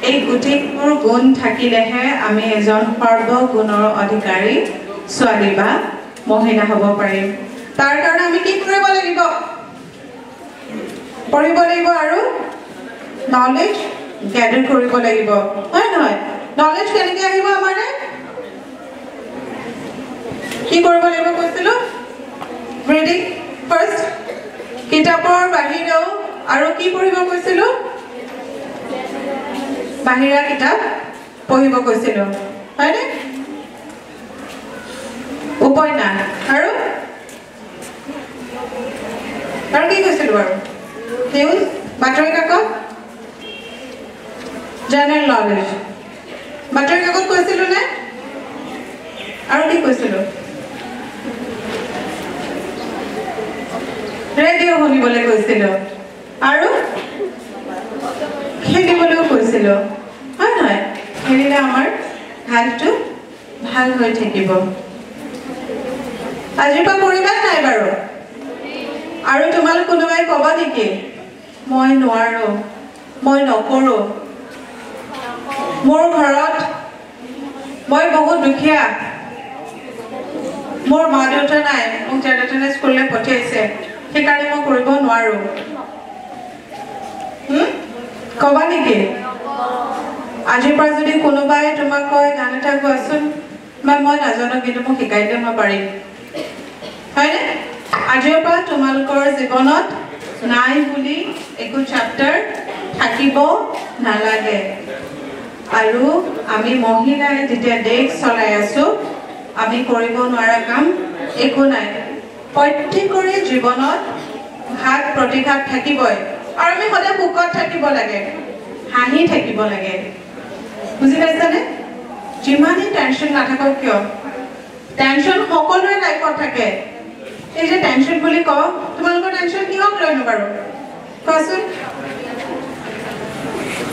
এই গোটেইবোৰ গুণ থাকিলেহে আমি এজন সৰ্বগুণৰ অধিকাৰী ছোৱালী বা মহিলা হ'ব পাৰিম। তাৰ কাৰণে আমি কি কৰিব লাগিব? পঢ়িব লাগিব আৰু নলেজ গ্যাদাৰ কৰিব লাগিব হয় নহয় নলেজ কেনেকৈ আহিব আমাৰে কি কৰিব লাগিব কৈছিলো ৰিডিং ফাৰ্ষ্ট কিতাপৰ বাহিৰেও আৰু কি পঢ়িব কৈছিলো বাহিৰা কিতাপ পঢ়িব কৈছিলো হয়নে উপন্যাস আৰু কি কৈছিলো বাৰু নিউজ বাতৰি কাকত জেনেৰেল নলেজ বাতৰি কাকত কৈছিলো নে আৰু কি কৈছিলো ৰেডিঅ' শুনিবলৈ কৈছিলো আৰু খেলিবলৈও কৈছিলো হয় নহয় খেলিলে আমাৰ হেল্থটো ভাল হৈ থাকিব আজিৰ পৰা কৰিবা নাই বাৰু আৰু তোমালোক কোনোবাই ক'ব নেকি মই নোৱাৰো মই নকৰো মোৰ ঘৰত মই বহুত দুখীয়া মোৰ মা দেউতা নাই মোক জেঠানে স্কুললৈ পঠিয়াইছে সেইকাৰণে মই কৰিব নোৱাৰো ক'বা নেকি আজিৰ পৰা যদি কোনোবাই তোমাক কয় গান এটা গোৱাচোন মই নাজানো কিন্তু মোক শিকাই দিলে মই পাৰিম হয়নে আজিৰ পৰা তোমালোকৰ জীৱনত নাই বুলি একো চেপ্টাৰ থাকিব নালাগে আৰু আমি মহিলাই যেতিয়া দেশ চলাই আছো আমি কৰিব নোৱাৰা কাম একো নাই প্ৰত্যেকৰে জীৱনত ঘাত প্ৰতিঘাত থাকিবই আৰু আমি সদায় সুখত থাকিব লাগে হাঁহি থাকিব লাগে বুজি পাইছানে যিমানেই টেনশ্যন নাথাকক কিয় টেনশ্যন সকলোৰে লাইফত থাকে এই যে টেনশ্যন বুলি কওঁ তোমালোকৰ টেনশ্যন কিহক লৈনো বাৰু কোৱাচোন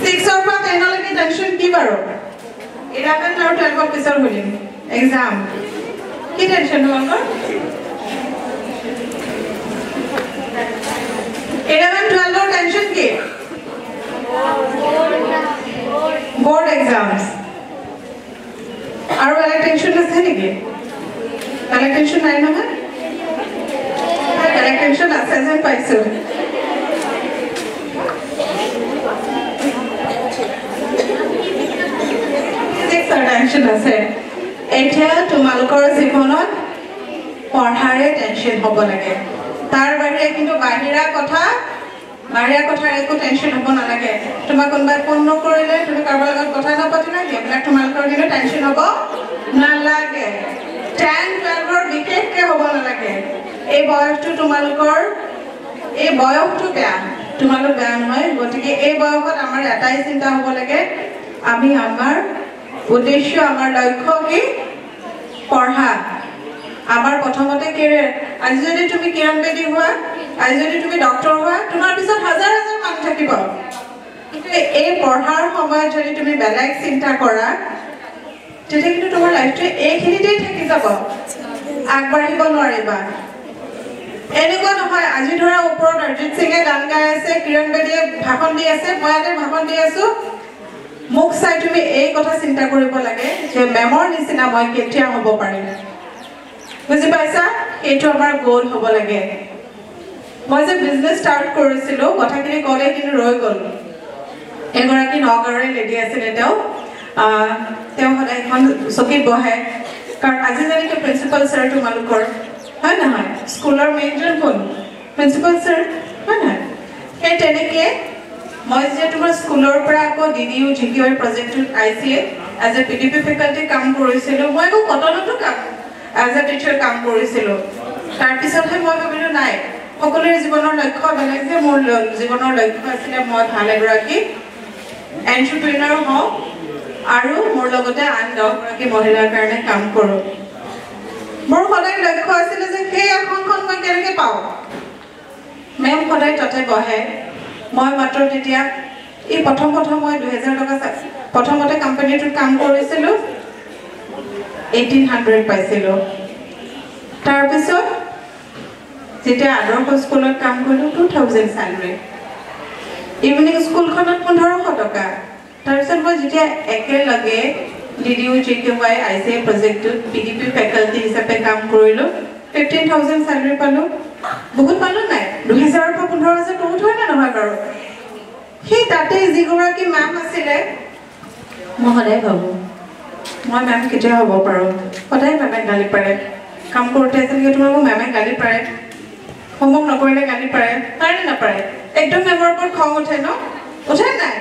6ৰ পৰা 10লৈকে টেনশ্যন কি বাৰু 11 আৰু 12ৰ পিছৰ শুনিম এক্সাম কি টেনশ্যন তোমালোকৰ 11-12ৰ টেনশ্যন কি board exams আৰু বেলেগ টেনশ্যন আছে নেকি বেলেগ টেনশ্যন নাই নহয় বেলেগ টেনশ্যন আছে যেন পাইছো টেনশ্যন আছে এতিয়া তোমালোকৰ জীৱনত পঢ়াৰে টেনশ্যন হ'ব লাগে তাৰ বাহিৰে কিন্তু বাহিৰা কথাৰ একো টেনশ্যন হ'ব নালাগে তোমাক কোনোবাই ফোন নকৰিলে তুমি কাৰোবাৰ লগত কথা নাপাতিলা সেইবিলাক তোমালোকৰ কিন্তু টেনশ্যন হ'ব নালাগে 10-12ৰ বিশেষকৈ হ'ব নালাগে এই বয়সটো তোমালোকৰ এই বয়সটো বেয়া তোমালোক বেয়া নহয় গতিকে এই বয়সত আমাৰ এটাই চিন্তা হ'ব লাগে আমি আমাৰ উদ্দেশ্য আমাৰ লক্ষ্য কি পঢ়া আমাৰ প্ৰথমতে কেৰিয়াৰ আজি যদি তুমি কিৰণ বেদী হোৱা আজি যদি তুমি ডক্টৰ হোৱা তোমাৰ পিছত হাজাৰ হাজাৰ মানুহ থাকিব কিন্তু এই পঢ়াৰ সময়ত যদি তুমি বেলেগ চিন্তা কৰা তেতিয়া কিন্তু তোমাৰ লাইফটো এইখিনিতেই থাকি যাব আগবাঢ়িব নোৱাৰিবা এনেকুৱা নহয় আজি ধৰা ওপৰত অৰিজিত সিঙে গান গাই আছে কিৰণ বেদীয়ে ভাষণ দি আছে মই ইয়াতে ভাষণ দি আছো মোক চাই তুমি এই কথা চিন্তা কৰিব লাগে যে মেমৰ নিচিনা মই কেতিয়া হ'ব পাৰিম বুজি পাইছা এইটো আমাৰ গোল হ'ব লাগে মই যে বিজনেছ ষ্টাৰ্ট কৰিছিলো কথাখিনি ক'লে কিন্তু ৰৈ গ'ল এগৰাকী নগাঁৱৰে লেডি আছিলে তেওঁ সদায় এখন চকীত বহে কাৰণ আজি যেনেকৈ প্ৰিন্সিপাল ছাৰ তোমালোকৰ হয় নহয় স্কুলৰ মেইনজন কোন প্ৰিন্সিপাল ছাৰ হয় নহয় সেই তেনেকৈ মই যে তোমাৰ স্কুলৰ পৰা আকৌ DDU GQI প্ৰজেক্টটোত ICA as a PDP faculty কাম কৰিছিলোঁ মই আকৌ কটনতো কাম এজ এ টিচাৰ কাম কৰিছিলোঁ তাৰপিছতহে মই ভাবিলোঁ নাই সকলোৰে জীৱনৰ লক্ষ্য বেলেগ যে মোৰ জীৱনৰ লক্ষ্য আছিলে মই ভাল এগৰাকী এণ্টাৰপ্ৰিনাৰ হওঁ আৰু মোৰ লগতে আন 10গৰাকী মহিলাৰ কাৰণে কাম কৰোঁ মোৰ সদায় লক্ষ্য আছিলে যে সেই আসনখন মই কেনেকৈ পাওঁ মেম সদায় তাতে বহে মই মাত্ৰ তেতিয়া এই প্ৰথম মই 2000 টকা প্ৰথমতে কোম্পানীটোত কাম কৰিছিলোঁ 1800 পাইছিলোঁ তাৰপিছত যেতিয়া আদৰ্শ স্কুলত কাম কৰিলোঁ 2000 চেলাৰী ইভিনিং স্কুলখনত 1500 টকা তাৰপিছত মই যেতিয়া একেলগে DDU GQI ICA প্ৰজেক্টটোত PDP faculty হিচাপে কাম কৰিলোঁ 15000 চেলাৰী পালোঁ বহুত মানুহ নাই 2000 পৰা 15000 বহুত হয় না নহয় বাৰু সেই তাতে যিগৰাকী মেম আছিলে মই সদায় ভাবোঁ মই মেম কেতিয়া হ'ব পাৰোঁ সদায় মেমে গালি পাৰে কাম কৰোঁতে যেনেকৈ তোমালোকক মেমে গালি পাৰে হোমৱৰ্ক নকৰিলে গালি পাৰে পাৰে নাপাৰে একদম মেমৰ ওপৰত খং উঠে ন উঠে নাই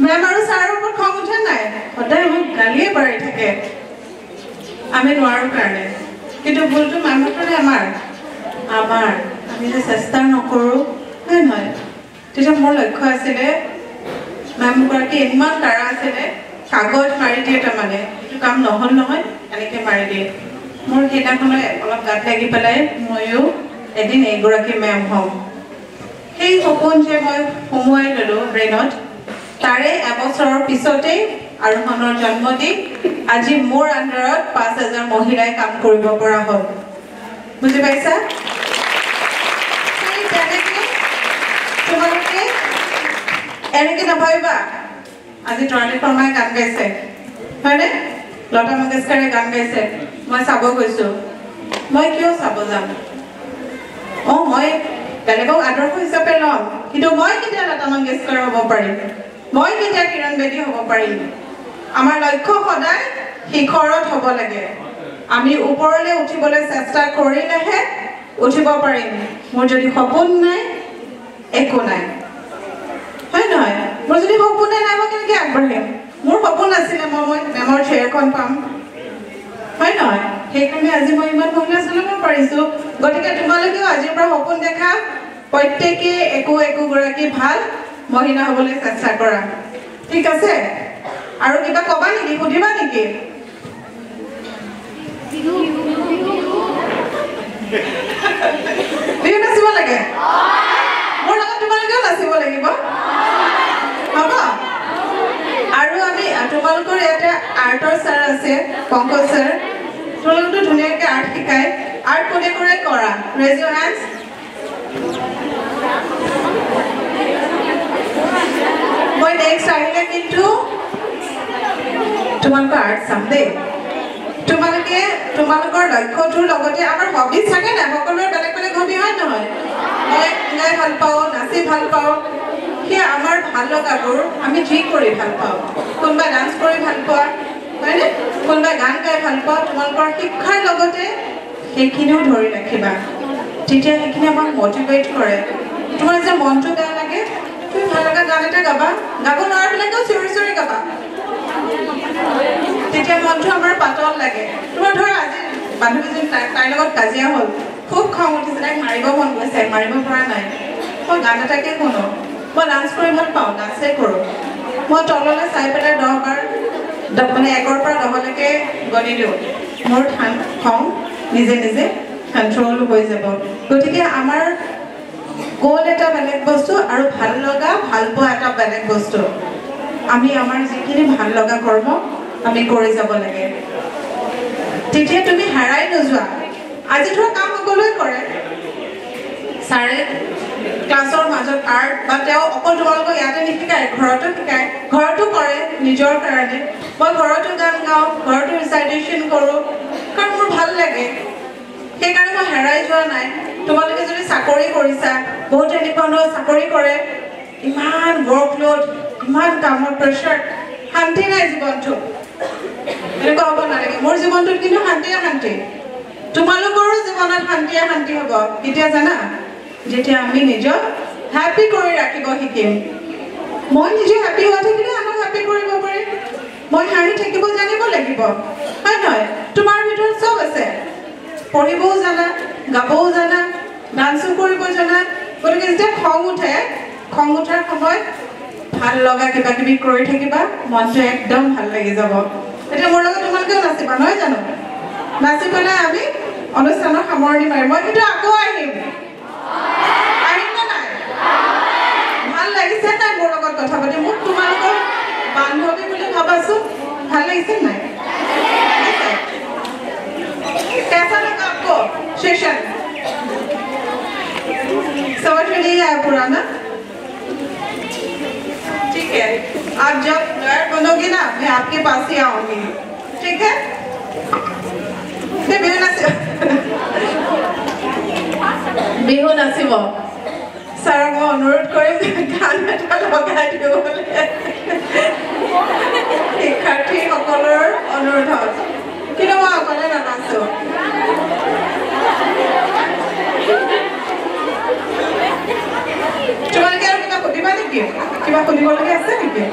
মেম আৰু ছাৰৰ ওপৰত খং উঠে নাই সদায় মোক গালিয়ে পাৰি থাকে আমি নোৱাৰোঁ কাৰণে কিন্তু ভুলটো মেমহঁতৰে আমাৰ আমি যে চেষ্টা নকৰোঁ হয় নহয় তেতিয়া মোৰ লক্ষ্য আছিলে মেমগৰাকী ইমান কাৰা আছিলে কাগজ মাৰি দিয়ে তাৰমানে এইটো কাম নহ'ল নহয় এনেকৈ মাৰি দিয়ে মোৰ সেইদিনাখনে অলপ গাত লাগি পেলাই ময়ো এদিন এইগৰাকী মেম হ'ম সেই সপোন যে মই সোমোৱাই ল'লোঁ ব্ৰেইনত তাৰে এবছৰৰ পিছতেই আৰোহণৰ জন্ম দি আজি মোৰ আণ্ডাৰত 5000 মহিলাই কাম কৰিব পৰা হ'ল বুজি পাইছা সেই তেনেকৈ তোমালোকে এনেকৈ নাভাবিবা আজি তৰালী শৰ্মাই গান গাইছে হয়নে লতা মংগেশকাৰে গান গাইছে মই চাব গৈছোঁ মই কিয় চাব যাম মই বেলেগক আদৰ্শ হিচাপে ল'ম কিন্তু মই কেতিয়া লতা মংগেশকাৰ হ'ব পাৰিম মই কেতিয়া কিৰণ বেদী হ'ব পাৰিম আমাৰ লক্ষ্য সদায় শিখৰত হ'ব লাগে আমি ওপৰলৈ উঠিবলৈ চেষ্টা কৰিলেহে উঠিব পাৰিম মোৰ যদি সপোন নাই একো নাই হয় নহয় মোৰ যদি সপোনে নাই মই কেনেকৈ আগবাঢ়িম মোৰ সপোন আছিলে মই মেমৰ চেয়াৰখন পাম হয় নহয় সেইকাৰণে আজি মই ইমান মহিলা চলাব পাৰিছোঁ গতিকে তোমালোকেও আজিৰ পৰা সপোন দেখা প্ৰত্যেকে একোগৰাকী ভাল মহিলা হ'বলৈ চেষ্টা কৰা ঠিক আছে আৰু কিবা ক'বা নেকি সুধিবা নেকি বিহু নাচিব লাগে মোৰ লগত তোমালোকেও নাচিব লাগিব হ'ব আৰু আমি তোমালোকৰ ইয়াতে আৰ্টৰ ছাৰ আছে পংকজ ছাৰ তোমালোকতো ধুনীয়াকৈ আৰ্ট শিকায় আৰ্ট কোনে কৰে কৰা ৰেজ ইউৰ হেণ্ডছ মই নেক্সট আহিলে কিন্তু তোমালোকৰ আৰ্ট চাম দেই তোমালোকে তোমালোকৰ লক্ষ্যটোৰ লগতে আমাৰ হবিজ থাকে নাই সকলোৰে বেলেগ বেলেগ হবি হয় নহয় মই গাই ভাল পাওঁ নাচি ভাল পাওঁ সেই আমাৰ ভাল লগাবোৰ আমি যি কৰি ভাল পাওঁ কোনোবাই ডান্স কৰি ভাল পোৱা হয়নে কোনোবাই গান গাই ভাল পোৱা তোমালোকৰ শিক্ষাৰ লগতে সেইখিনিও ধৰি ৰাখিবা তেতিয়া সেইখিনি আমাক মটিভেট কৰে তোমাৰ যে মনটো বেয়া লাগে তুমি ভাল লগা গান এটা গাবা গাব নোৱাৰিলেও চিঞৰি চিঞৰি গাবা তেতিয়া মনটো আমাৰ পাতল লাগে তোমাৰ ধৰা আজি বান্ধৱীজনী তাইৰ লগত কাজিয়া হ'ল খুব খং উঠিছে তাইক মাৰিব মন গৈছে মাৰিব পৰা নাই মই গান এটাকে শুনো মই ডান্স কৰি ভাল পাওঁ ডান্সে কৰোঁ মই তললৈ চাই পেলাই 10 বাৰ মানে 1ৰ পৰা 10লৈকে গণি দিওঁ মোৰ খং নিজে নিজে কণ্ট্ৰল হৈ যাব গতিকে আমাৰ গ'ল এটা বেলেগ বস্তু আৰু ভাল লগা ভাল পোৱা এটা বেলেগ বস্তু আমি আমাৰ যিখিনি ভাল লগা কৰ্ম আমি কৰি যাব লাগে তেতিয়া তুমি হেৰাই নোযোৱা আজি ধৰা কাম সকলোৱে কৰে ছাৰে ক্লাছৰ মাজত আৰ্ট বা তেওঁ অকল তোমালোকক ইয়াতে নিশিকায় ঘৰতো শিকায় ঘৰতো কৰে নিজৰ কাৰণে মই ঘৰতো গান গাওঁ ঘৰতো ৰিচাইটেশ্যন কৰোঁ কাৰণ মোৰ ভাল লাগে সেইকাৰণে মই হেৰাই যোৱা নাই তোমালোকে যদি চাকৰি কৰিছা বহুত এনেকুৱা মানুহ চাকৰি কৰে ইমান ৱৰ্কলোড ইমান কামৰ প্ৰেছাৰ শান্তি নাই জীৱনটো এনেকুৱা হ'ব নালাগে মোৰ জীৱনটোত কিন্তু শান্তি তোমালোকৰো জীৱনত শান্তি হ'ব কেতিয়া জানা যেতিয়া আমি নিজক হেপী কৰি ৰাখিব শিকিম মই নিজে হেপী হৈ থাকিলে আনক হেপী কৰিব পাৰিম মই হাঁহি থাকিব জানিব লাগিব হয় নহয় তোমাৰ ভিতৰত চব আছে পঢ়িবও জানা গাবও জানা ডান্সো কৰিব জানা গতিকে যেতিয়া খং উঠাৰ সময়ত ভাল লগা কিবা কিবি কৰি থাকিবা মনটো একদম ভাল লাগি যাব এতিয়া মোৰ লগত তোমালোকেও নাচিবা নহয় জানো নাচি পেলাই আমি অনুষ্ঠানৰ সামৰণি মাৰিম মই কিন্তু আকৌ আহিম নে নাই ভাল লাগিছে নাই মোৰ লগত কথা পাতি মোক তোমালোকৰ বান্ধৱী বুলি ভাবাচোন ভাল লাগিছে নাই कैसा लगा आपको सेशन समझ में नहीं आया पुराना ठीक है आप जब लॉयर बनोगे ना मैं आपके पास ही आऊंगी ठीक है फिर বিহু নাচিব ছাৰক মই অনুৰোধ কৰিম গান এটা লগাই দিবলৈ শিক্ষাৰ্থীসকলৰ অনুৰোধত কিন্তু মই অকলে নানাচো তোমালোকে আৰু কিবা সুধিবা নেকি কিবা সুধিবলগীয়া আছে নেকি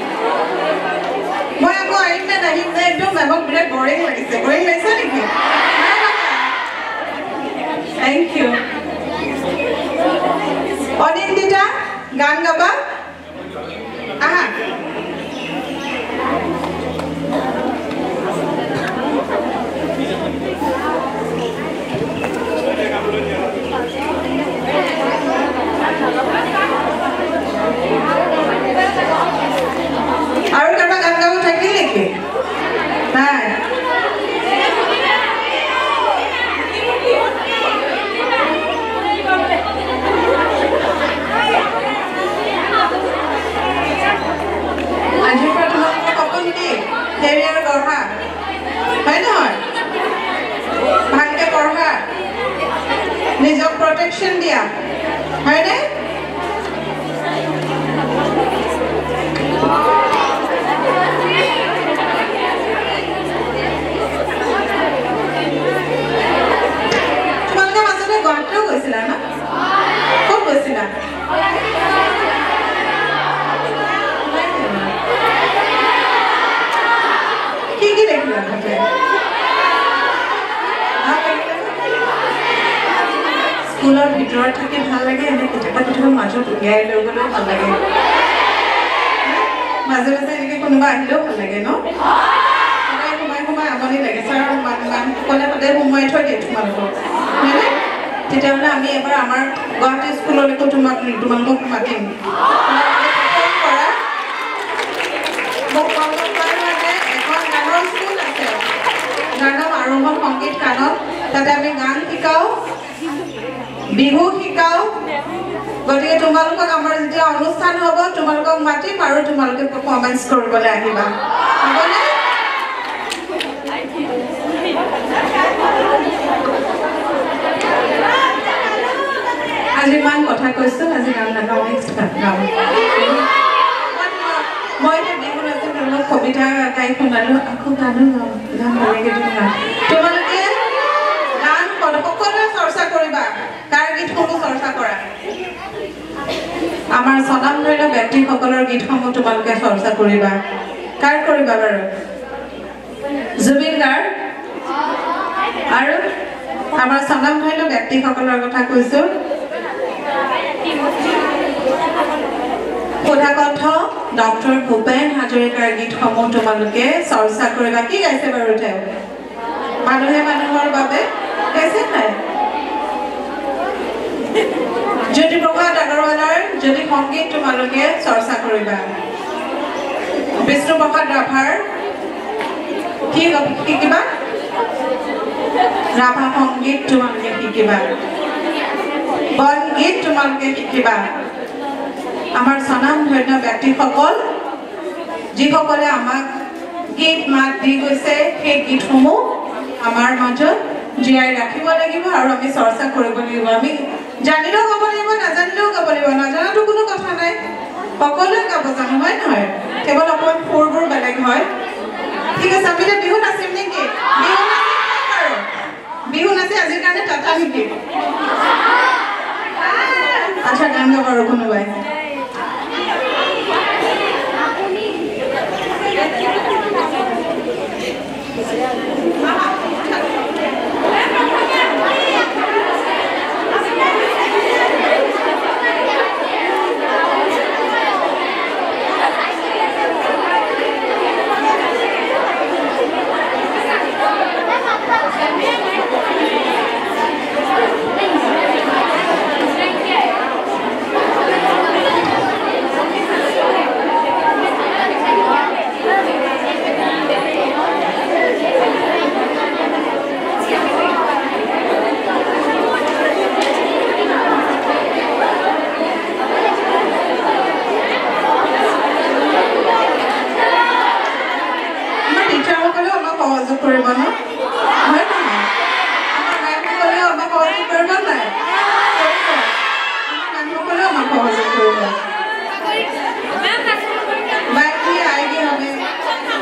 মই আকৌ আহিম নে নাহিম নে একদম মেমক বিৰাট বৰিং লাগিছে বৰিং লাগিছে নেকি থেংক ইউ অনিন্দিতা গান গাবা আহা আৰু কাৰোবাৰ গান গাব থাকিল নেকি নাই আজিৰ পৰা তোমালোকে সপোন কি কেৰিয়াৰ গঢ়া হয় নহয় ভালকে পঢ়া নিজক প্ৰটেকশ্যন দিয়া হয়নে তোমালোকে মাজতে গুৱাহাটীও গৈছিলা ন ক'ত গৈছিলা কি কি দেখিলা তাতে স্কুলৰ ভিতৰত থাকি ভাল লাগে এনে কেতিয়াবা মাজত উলিয়াই লৈ গ'লেও ভাল লাগে মাজে মাজে এনেকৈ কোনোবা আহিলেও ভাল লাগে ন সদায় সোমাই আমনি লাগে ছাৰ মানুহসকলে সদায় সোমোৱাই থৈ দিয়ে তোমালোকক হয়নে তেতিয়াহ'লে আমি এবাৰ আমাৰ গুৱাহাটী স্কুললৈকো তোমালোকক মাতিম কৰা মোক কলকাতাৰ মানে এখন গানৰ স্কুল আছে যাৰ নাম আৰোহণ সংগীত কানন তাতে আমি গান শিকাওঁ বিহু শিকাওঁ গতিকে তোমালোকক আমাৰ যেতিয়া অনুষ্ঠান হ'ব তোমালোকক মাতিম আৰু তোমালোকে পাৰফৰ্মেন্স কৰিবলৈ আহিবা হ'বনে আজি ইমান কথা কৈছো আজি গান নাগাওঁ নেক্সট গান মই এতিয়া বিহু নাচো তেওঁলোকক কবিতা গাই শুনালো আকৌ গানো গাওঁ গান ভাল লাগে তোমালোকে গান সকলোৱে চৰ্চা কৰিবা কাৰ গীতসমূহ চৰ্চা কৰা আমাৰ স্বনামধন্য ব্যক্তিসকলৰ গীতসমূহ তোমালোকে চৰ্চা কৰিবা কাৰ কৰিবা বাৰু জুবিন গাৰ্গ আৰু আমাৰ স্বনামধন্য ব্যক্তিসকলৰ কথা কৈছো সুধাকণ্ঠ ডক্টৰ ভূপেন হাজৰিকাৰ গীতসমূহ তোমালোকে চৰ্চা কৰিবা কি গাইছে বাৰু তেওঁ মানুহে মানুহৰ বাবে গাইছে নাই জ্যোতিপ্ৰসাদ আগৰৱালাৰ জ্যোতি সংগীত তোমালোকে চৰ্চা কৰিবা বিষ্ণুপ্ৰসাদ ৰাভাৰ কি শিকিবা ৰাভা সংগীত তোমালোকে শিকিবা বনগীত তোমালোকে শিকিবা আমাৰ স্বনামধন্য ব্যক্তিসকল যিসকলে আমাক গীত মাত দি গৈছে সেই গীতসমূহ আমাৰ মাজত জীয়াই ৰাখিব লাগিব আৰু আমি চৰ্চা কৰিব লাগিব আমি জানিলেও গাব লাগিব নাজানিলেও গাব লাগিব নাজানাতো কোনো কথা নাই সকলোৱে গাব জানো হয় নহয় কেৱল অকণমান সুৰবোৰ বেলেগ হয় ঠিক আছে আমি বিহু নাচিম নেকি বিহু নাচি আজিৰ কাৰণে টাটা নেকি আচ্ছা গান গাব আৰু কোনোবাই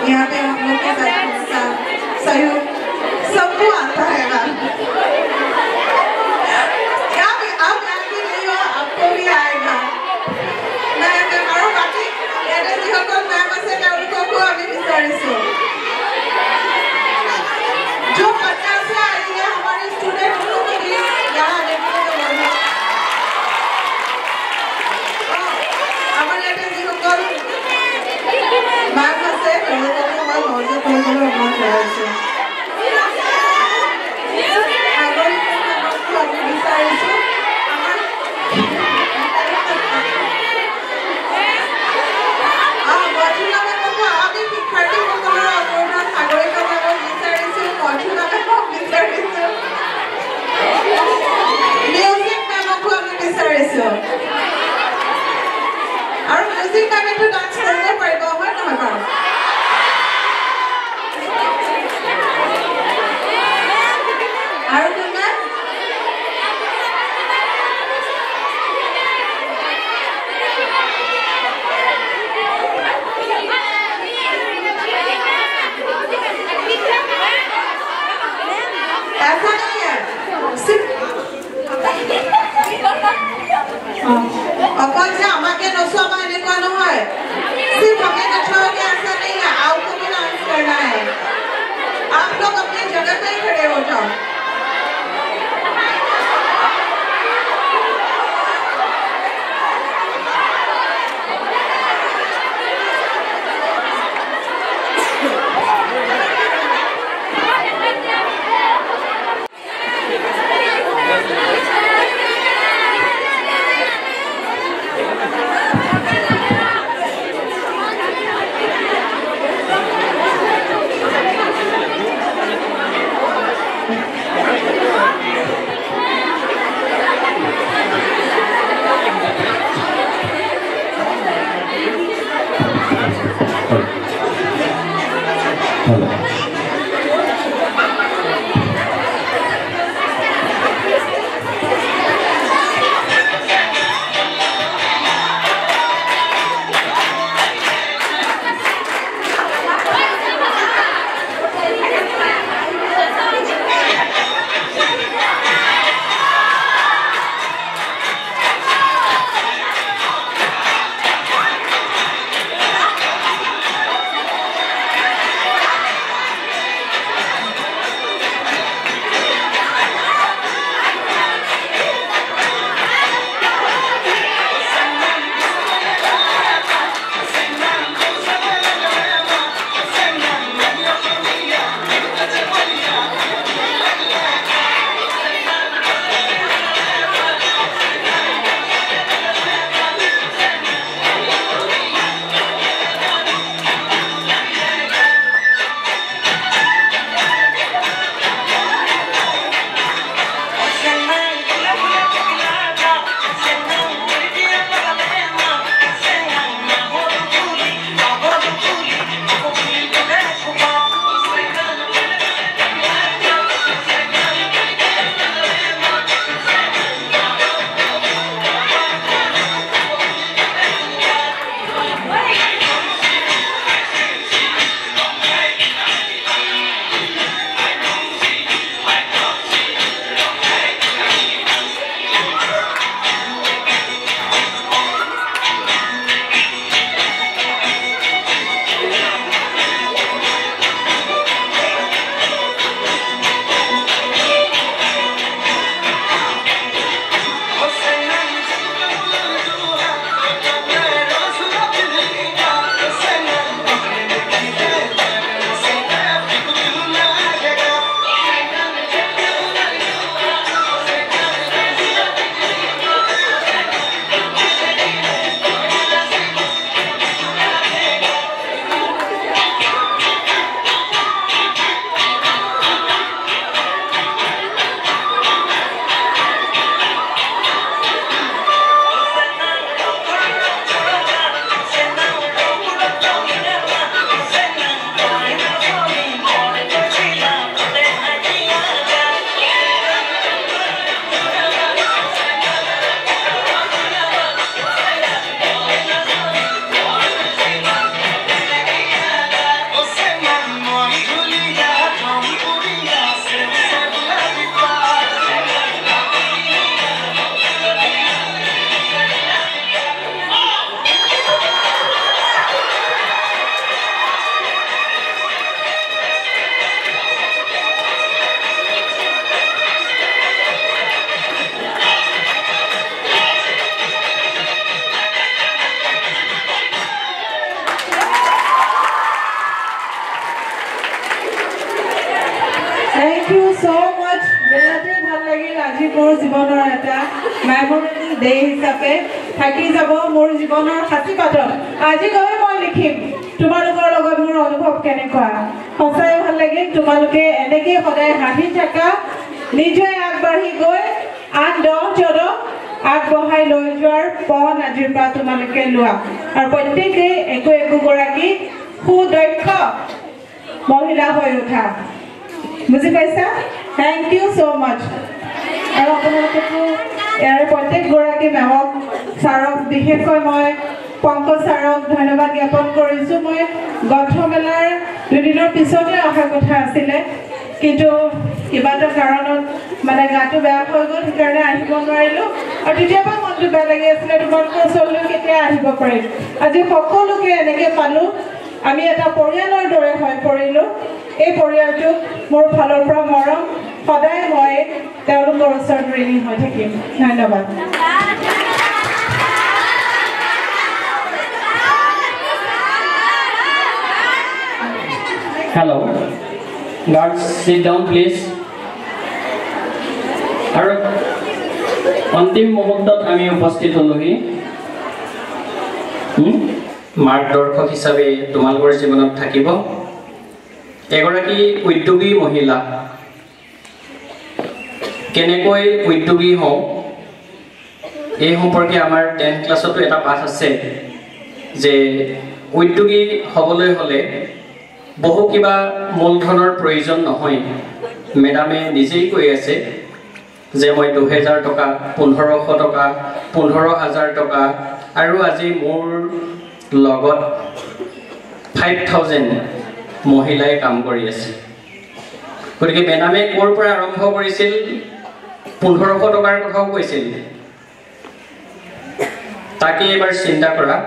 यहाँ पे हम लोग के साथ सहयोग सबको आता है मैम। आप जानते नहीं हो, आपको भी आएगा। मैं और बाकी यानी जिসকল मैम আছে তেওঁলোককো আমি বিচাৰিছো जो 50 से आई है हमारे स्टूडेंट उनको भी यहाँ आने के लिए बोलना। हमारे यहाँ जिসকল मैम আছে তেওঁলোককো মই সহযোগ কৰিবলৈ অনুৰোধ জনাইছো। আমি বিচাৰিছো music memoko ami bisarisu aru music meme to dance koribo paribo hoy na hoy aru kuma ऐसा नहीं है सिर्फ अपन से আমাকে নসবা এনেকুৱা নহয় सिर्फ हमें नचवाओगे ऐसा नहीं है आपको भी डांस करना है आप लोग अपने जगह पे ही खड़े हो जाओ Thank you so much. Belate bhal lagil aji mor jibanor eta memorable day hisabe thaki jabo mor jibanor hati paton. Aji goe moi likhim. Tumalukor logot mor anubhob kenekwa. Hosai bhal lagil tumaluke eneki hodai hahi thaka nije agbari goe an do jodo আগবঢ়াই লৈ যোৱাৰ পণ আজিৰ পৰা তোমালোকে লোৱা আৰু প্ৰত্যেকে একো একো গৰাকী সুদক্ষ মহিলা হৈ উঠা বুজি পাইছা থ্যাংক ইউ সো মাচ আৰু আপোনালোকে ইয়াৰ প্ৰত্যেক গৰাকী মেমক ছাৰক বিশেষকৈ মই পংকজ ছাৰক ধন্যবাদ জ্ঞাপন কৰিছো মই গ্ৰন্থমেলাৰ দুদিনৰ পিছতে অহা কথা আছিলে কিন্তু কিবা এটা কাৰণত মানে গাটো বেয়া হৈ গ'ল সেইকাৰণে আহিব নোৱাৰিলো আৰু তেতিয়াবা মনটো বেয়া লাগি আছিলে তোমালোকৰ ওচৰলৈ কেতিয়া আহিব পাৰিম আজি সকলোকে এনেকে পালো আমি এটা পৰিয়ালৰ দৰে হৈ পৰিলো এই পৰিয়ালটোক মোৰ ফালৰ পৰা মৰম সদায় মই তেওঁলোকৰ ওচৰত ঋণী হৈ থাকিম ধন্যবাদ Hello. Guards, sit down, please. আৰু অন্তিম মুহূৰ্তত আমি উপস্থিত হলোহি মাৰ্গদৰ্শক হিচাপে তোমালোকৰ জীৱনত থাকিব এগৰাকী উদ্যোগী মহিলা কেনেকৈ উদ্যোগী হওঁ এই সম্পৰ্কে আমাৰ 10 ক্লাছতো এটা পাঠ আছে যে উদ্যোগী হ'বলৈ হ'লে বহু কিবা মূলধনৰ প্ৰয়োজন নহয় মেডামে নিজেই কৈ আছে যে মই 2000 টকা 1500 টকা 15000 টকা আৰু আজি মোৰ লগত 5000 মহিলাই কাম কৰি আছে গতিকে মেডামে ক'ৰ পৰা আৰম্ভ কৰিছিল 1500 টকাৰ কথাও কৈছিল তাকে এবাৰ চিন্তা কৰা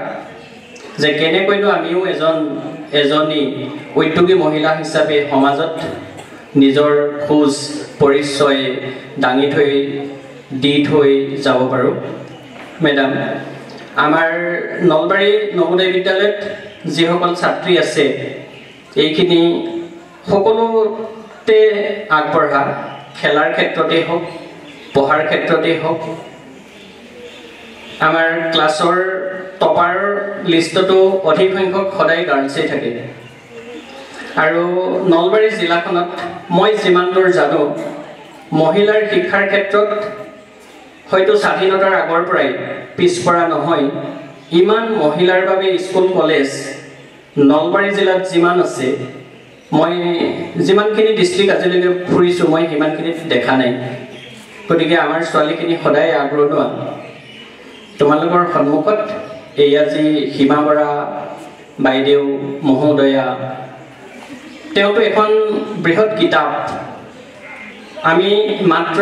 যে কেনেকৈনো আমিও এজনী উদ্যোগী মহিলা হিচাপে সমাজত নিজৰ খোজ পৰিচয় দাঙি দি থৈ যাব পাৰোঁ মেডাম আমাৰ নলবাৰী নৱোদয় বিদ্যালয়ত যিসকল ছাত্ৰী আছে এইখিনি সকলোতে আগবঢ়া খেলাৰ ক্ষেত্ৰতেই হওক পঢ়াৰ ক্ষেত্ৰতেই হওক আমাৰ ক্লাছৰ টপাৰ লিষ্টতো অধিক সংখ্যক সদায় গাৰ্লছেই থাকে আৰু নলবাৰী জিলাখনত মই যিমান দূৰ জানো মহিলাৰ শিক্ষাৰ ক্ষেত্ৰত হয়তো স্বাধীনতাৰ আগৰ পৰাই পিছপৰা নহয় ইমান মহিলাৰ বাবে স্কুল কলেজ নলবাৰী জিলাত যিমান আছে মই যিমানখিনি ডিষ্ট্ৰিক্ট আজিলৈকে ফুৰিছোঁ মই সিমানখিনিত দেখা নাই গতিকে আমাৰ ছোৱালীখিনি সদায় আগ্ৰহী তোমালোকৰ সন্মুখত এই আজি সীমা বৰা বাইদেউ মহোদয়া তেওঁতো এখন বৃহৎ কিতাপ আমি মাত্ৰ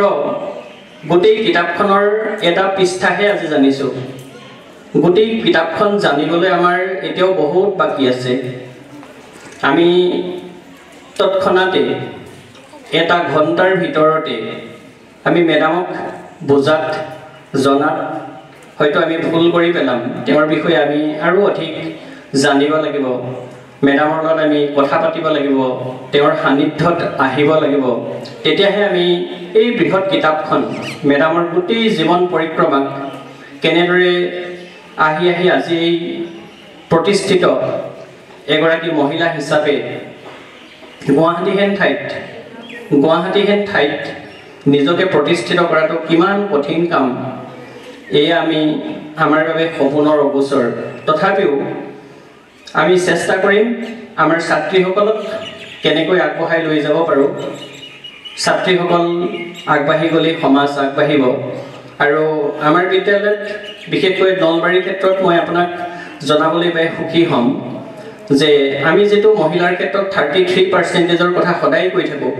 গোটেই কিতাপখনৰ এটা পৃষ্ঠাহে আজি জানিছোঁ গোটেই কিতাপখন জানিবলৈ আমাৰ এতিয়াও বহুত বাকী আছে আমি তৎক্ষণাতে এটা ঘণ্টাৰ ভিতৰতে আমি মেডামক বুজাত জনাত হয়তো আমি ভুল কৰি পেলাম তেওঁৰ বিষয়ে আমি আৰু অধিক জানিব লাগিব মেডামৰ লগত আমি কথা পাতিব লাগিব তেওঁৰ সান্নিধ্যত আহিব লাগিব তেতিয়াহে আমি এই বৃহৎ কিতাপখন মেডামৰ গোটেই জীৱন পৰিক্ৰমাক কেনেদৰে আহি আজি এই প্ৰতিষ্ঠিত এগৰাকী মহিলা হিচাপে গুৱাহাটীহেন ঠাইত নিজকে প্ৰতিষ্ঠিত কৰাটো কিমান কঠিন কাম এয়া আমি আমাৰ বাবে সপোনৰ অগোচৰ তথাপিও আমি চেষ্টা কৰিম আমাৰ ছাত্ৰীসকলক কেনেকৈ আগবঢ়াই লৈ যাব পাৰোঁ ছাত্ৰীসকল আগবাঢ়ি গ'লে সমাজ আগবাঢ়িব আৰু আমাৰ বিদ্যালয়ত বিশেষকৈ নলবাৰীৰ ক্ষেত্ৰত মই আপোনাক জনাবলৈ পাই সুখী হ'ম যে আমি যেটো মহিলাৰ ক্ষেত্ৰত 33% কথা সদায় কৈ থাকোঁ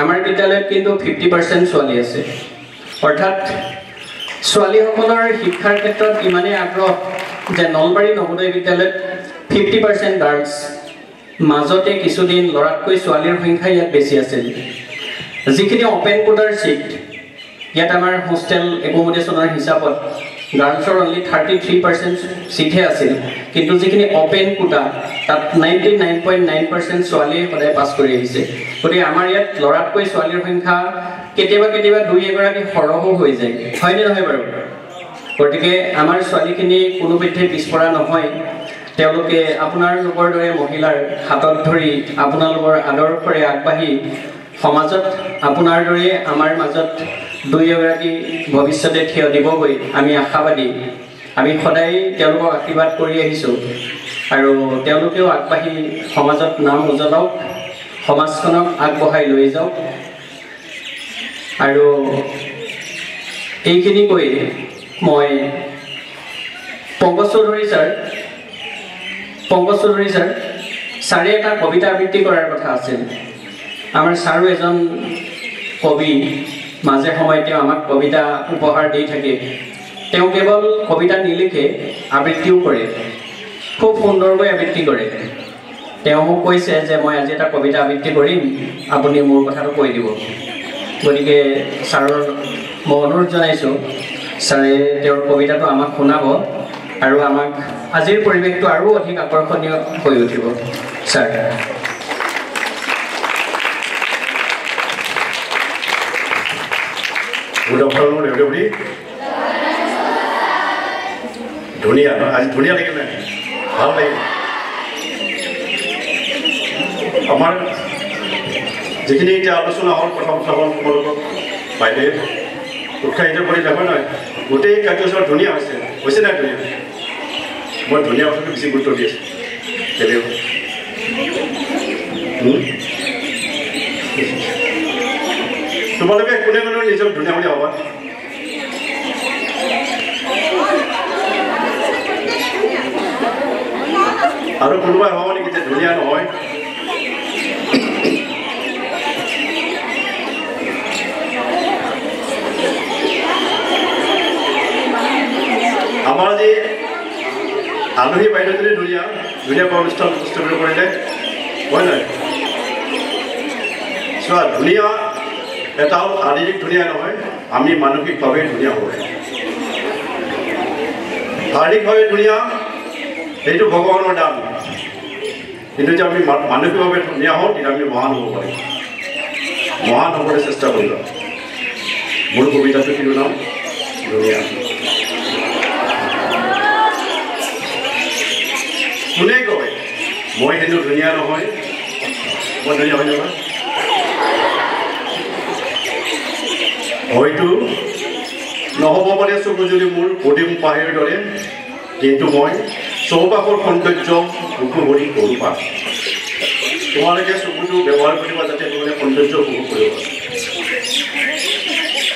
আমাৰ বিদ্যালয়ত কিন্তু 50% ছোৱালী আছে অৰ্থাৎ ছোৱালীসকলৰ শিক্ষাৰ ক্ষেত্ৰত ইমানেই আগ্ৰহ যে নলবাৰী নৱোদয় বিদ্যালয়ত 50% গাৰ্লছ মাজতে কিছুদিন ল'ৰাতকৈ ছোৱালীৰ সংখ্যা ইয়াত বেছি আছিল যিখিনি অপেন কোটাৰ চিট ইয়াত আমাৰ হোষ্টেল একোমোডেশ্যনৰ হিচাপত গাৰ্লছৰ অনলি 33% চিটহে আছিল কিন্তু যিখিনি অপেন কোটা তাত 99.9% ছোৱালীয়ে সদায় পাছ কৰি আহিছে গতিকে আমাৰ ইয়াত ল'ৰাতকৈ ছোৱালীৰ সংখ্যা কেতিয়াবা কেতিয়াবা 2-এগৰাকী সৰহো হৈ যায় হয়নে নহয় বাৰু গতিকে আমাৰ ছোৱালীখিনি কোনোপধ্যে পিছপৰা নহয় তেওঁলোকে আপোনালোকৰ দৰে মহিলাৰ হাতত ধৰি আপোনালোকৰ আদৰ্শৰে আগবাঢ়ি সমাজত আপোনাৰ দৰে আমাৰ মাজত 2-এগৰাকী ভৱিষ্যতে থিয় দিবগৈ আমি আশাবাদী আমি সদায় তেওঁলোকক আশীৰ্বাদ কৰি আহিছোঁ আৰু তেওঁলোকেও আগবাঢ়ি সমাজত নাম উজ্বলাওক সমাজখনক আগবঢ়াই লৈ যাওক আৰু এইখিনি কৈ মই পংকজ চৌধুৰী ছাৰ ছাৰে এটা কবিতা আবৃত্তি কৰাৰ কথা আছিল আমাৰ ছাৰো এজন কবি মাজে সময়ে তেওঁ আমাক কবিতা উপহাৰ দি থাকে তেওঁ কেৱল কবিতা নিলিখে আবৃত্তিও কৰে খুব সুন্দৰকৈ আবৃত্তি কৰে তেওঁ মোক কৈছে যে মই আজি এটা কবিতা আবৃত্তি কৰিম আপুনি মোৰ কথাটো কৈ দিব গতিকে ছাৰৰ মই অনুৰোধ জনাইছোঁ ছাৰে তেওঁৰ কবিতাটো আমাক শুনাব আৰু আমাক আজিৰ পৰিৱেশটো আৰু অধিক আকৰ্ষণীয় হৈ উঠিব sir Good afternoon, everybody. Dunia, no? आज दुनिया लेकिन नहीं, हाल नहीं. हमारे जितनी इच्छा आलोचना और प्रथम सवाल तुम्हारे को पहले उसका इंजन पड़ी जाए ना, उठे क्या जो सब दुनिया वैसे ना दुनिया, वो दुनिया उसको किसी गुरुत्व दिए, चले हो. তোমালোকে কোনে কোনে নিজৰ ধুনীয়া বুলি ভাবা আৰু কোনোবাই ভাবা নেকি যে ধুনীয়া নহয় আমাৰ যে আলহী বাইদেউজনী ধুনীয়া অনুষ্ঠান উপস্থিত কৰিলে হয় নাই চোৱা ধুনীয়া এটা শাৰীৰিক ধুনীয়া নহয় আমি মানসিকভাৱে ধুনীয়া হ'ব শাৰীৰিকভাৱে ধুনীয়া এইটো ভগৱানৰ দান কিন্তু যে আমি মানসিকভাৱে ধুনীয়া হওঁ তেতিয়া আমি মহান হ'ব পাৰিম মহান হ'বলৈ চেষ্টা কৰিবা মোৰ কবিতাটো কিনো নাম ধুনীয়া কোনে কয় মই কিন্তু ধুনীয়া নহয় মই ধুনীয়া হৈ যাবা হয়তো নহ'ব পাৰে চকুজুলি মোৰ পদিম পাহিৰ দৰে কিন্তু মই চৌপাশৰ সৌন্দৰ্য উপভোগ কৰোঁ পাম তোমালোকে চকুটো ব্যৱহাৰ কৰিবা যাতে তোমালোকে সৌন্দৰ্য উপভোগ কৰিব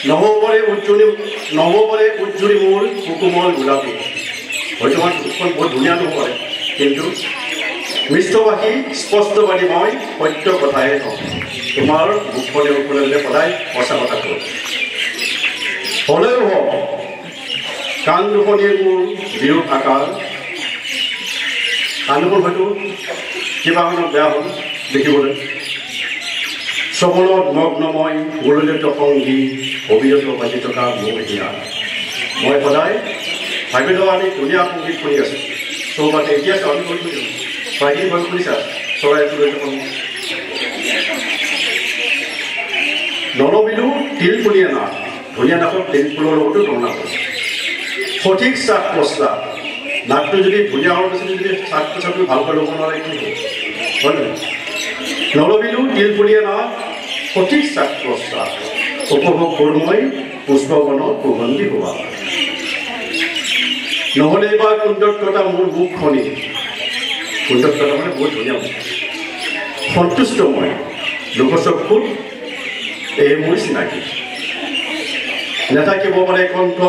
নহ'ব পাৰে উজ্জ্বলি মোৰ সুকুমল গোলাপী হয়তো আমাৰ মুখখন বহুত ধুনীয়া নহ'ব পাৰে কিন্তু মিষ্টভাষী স্পষ্টবাদী মই সত্য কথাই কওঁ তোমাৰ মুখখনে উখলে সদায় সঁচা কথা কওঁ হ'লেও হওক কাণ দুখনিয়ে মোৰ বিৰূপ আকাৰ কাণ দুখন হয়তো কিবা কাৰণত বেয়া হ'ল দেখিবলৈ চবলত মগ্ন মই গুৰুলিত সংগী অবিৰত বাজি থকা মোৰ এতিয়া মই সদায় ভাবি লোৱা আমি ধুনীয়া সংগীত শুনি আছোঁ চৌপাতে এতিয়া আমি কৰি শুনিছোঁ প্ৰায়খিনি ভয় শুনিছা চৰাই গুৰুলিত সংগীত নলবিলো তিলপুলীয়া নাট ধুনীয়া নাটক তিলপুলৰ লগতো তুলনা কৰে সঠিক শ্বাস প্ৰশ্বাস নাটটো যদি ধুনীয়া হোৱাৰ পিছত যদি শ্বাস প্ৰশ্বাসটো ভালকৈ ল'ব নোৱাৰে কি হ'ব হয় নহয় নলবিলো তিলপুলীয়া নাট সঠিক শ্বাস প্ৰশ্বাস উপভোগ কৰোঁ মই পুষ্পবনৰ সুগন্ধি হোৱা নহ'লে বা কুণ্ডত্বতা মোৰ মুখখনি কুণ্ডত্বতা মানে বহুত ধুনীয়া সন্তুষ্ট মই লোকচক্ষুত এই মোৰ চিনাকি নাথাকিব পাৰে কণ্ঠ